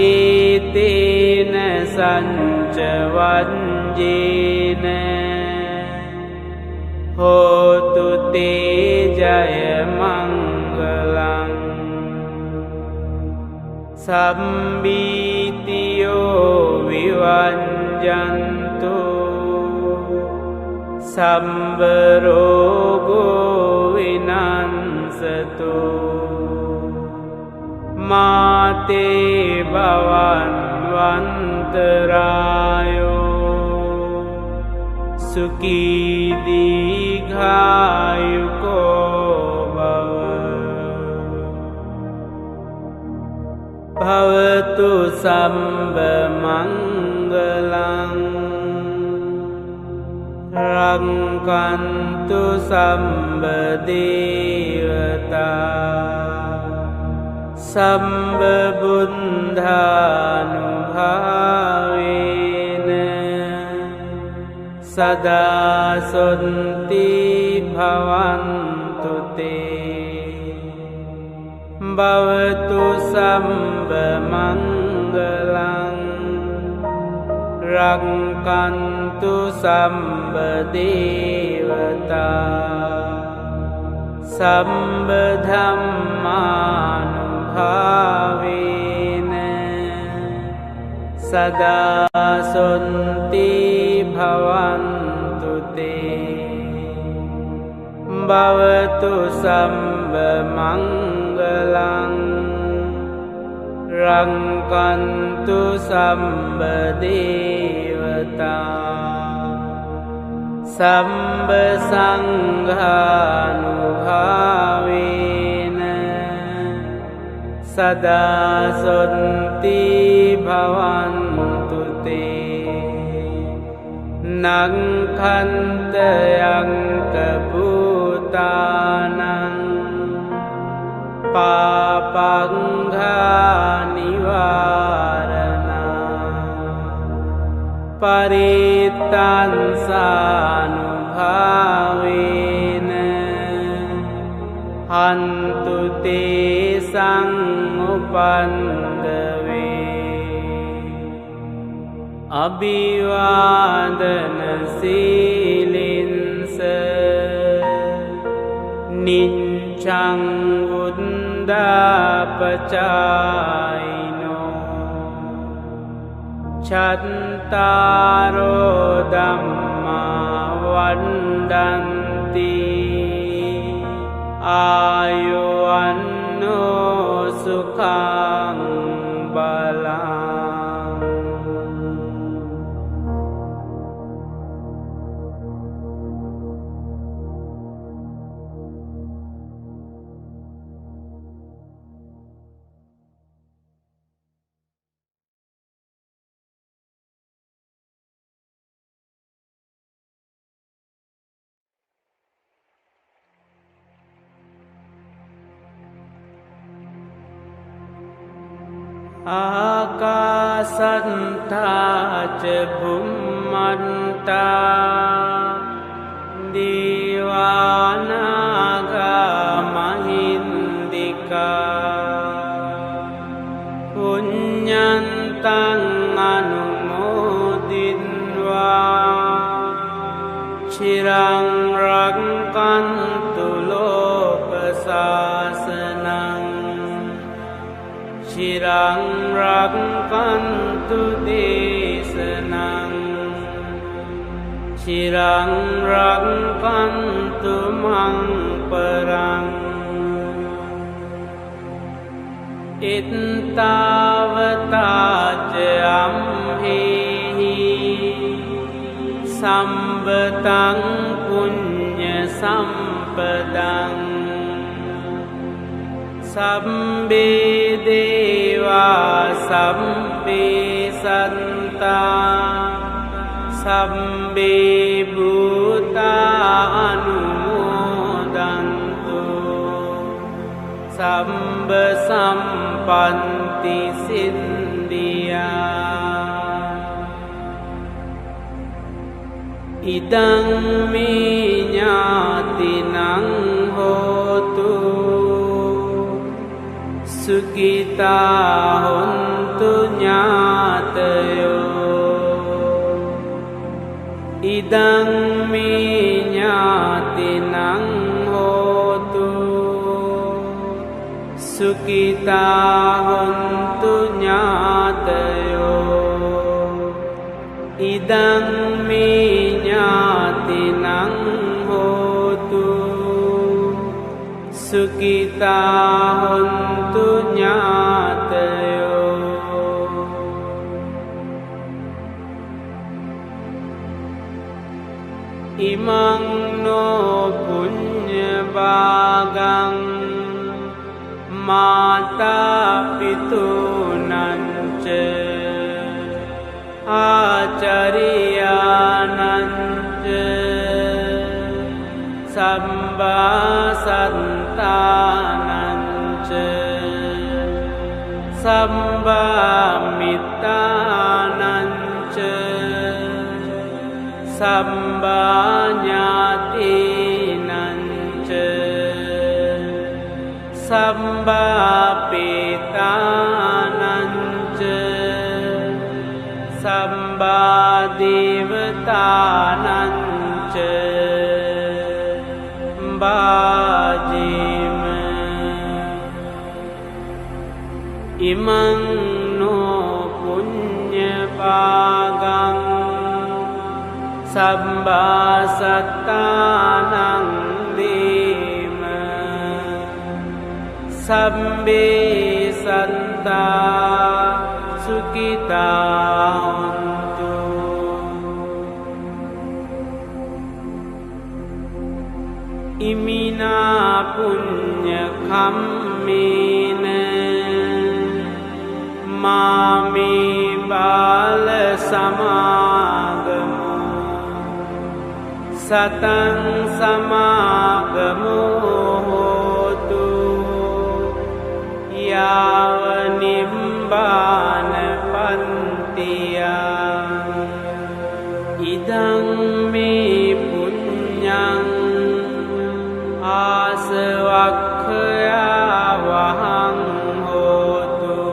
ඒතේන සච්ච වංජේන හෝතු තේ ජය මංගලං සම්බීතියෝ විවංජන්තු සම්බ රෝගෝ විනංසතු මාතේ භවන් වන්තරායෝ සුඛී දීඝායුකෝ භව භවතු සම්බ මංගලං रङ्कन्तु सम्बदेवता सम्बबुन्धानुभावेन सदा सन्ति भवन्तु ते भवतु सम्बमङ्गलं रङ्कन्तु सम्बदेवता सम्बधम्मानुभावेन सदा सन्ति भवन्तु ते भवतु सम्बमङ्गलं रङ्कन्तु सम्बदेवता सम्बसङ्घानुभावेन सदा सन्ति भवन्तु ते नङ्खन्तयङ्कभूतानां पापङ्घानिवारणा परित्तांसानुभावेन हन्तु ते समुपन्दवे अभिवादनशीलिन्स निच्चं वुन्दापचायिनो चत्तारो धम्मा वन्दन्ति आयुवन्नो सुखं बलम् आकाशन्ता च भुम्मन्ता देवानागा महिन्दिका पुण्यन्तं अनुमोदित्वा चिरं रक्षन्तु लोकशासनम् चिरं रक्षन्तु देशनं चिरं रक्षन्तु मं परम् इत्तावता च अम्हेहि सम्पतं पुण्यसम्पदं सम्बे देवा सम्बे सन्ता सम्बे भूता अनुमोदन्तु सम्ब सम्पन्ति सिद्धिया इदं मे ज्ञातिनं होतु सुखिता होन्तु ज्ञातयो इदं मे ज्ञातिनं होतु सुखिता होन्तु ज्ञातयो इदं मे ज्ञातिनं होतु सुखिता होन्तु ज्ञातयो इमं नो पुण्यभागं माता पितॄणां च आचार्याणां च Sambha Sattananca Sambha Mittananca Sambha Nyatinanca Sambha Pitananca Sambha Devatananca Bājima Imang no punya pagang Sambha Sattanang Dima Sambe Santa Sukita Imina punya kammena Mami bala samagamu Satang samagamu hotu Yava nibbana pantiya Idang me punyang Asavakkaya vahang hotu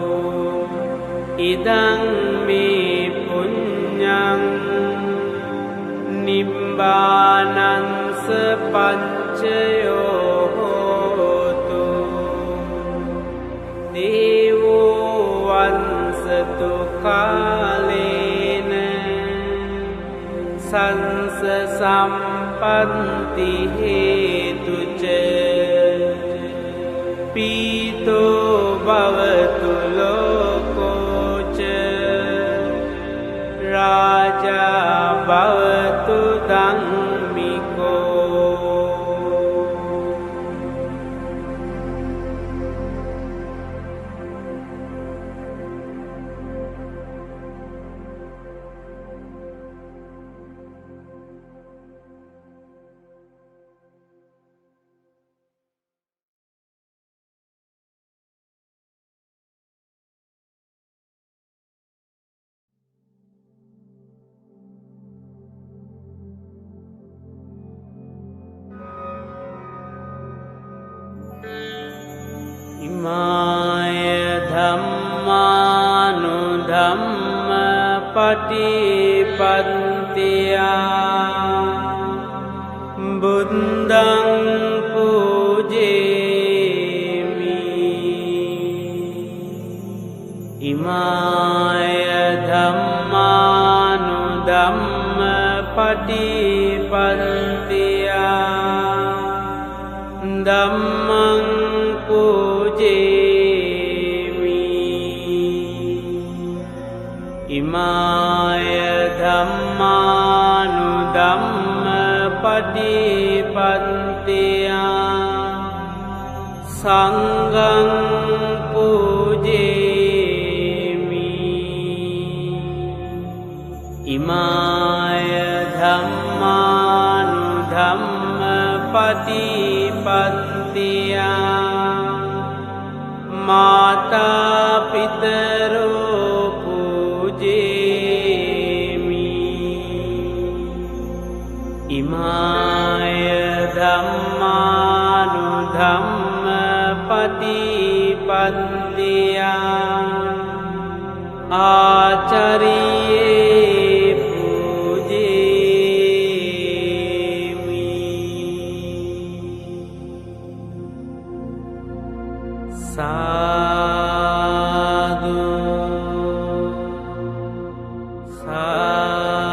Idang me punyang Nibbanan sapaccayo hotu Devo vansatu kalena Sansa sampanti hetuca Pito bhavatu lokoca Raja bhavatu dhammiko Imaya dhammanudhamma patipattiya Buddhaṃ pujemi Imaya dhammanudhamma patipattiya Dhammaṃ Imaya dhammanudhamma patipattiya Sanghaṃ pujemi Imaya dhammanudhamma patipattiya Mata pitaro Imaya dhammanudhamma patipattiya Acariye pujemi Sadhu Sadhu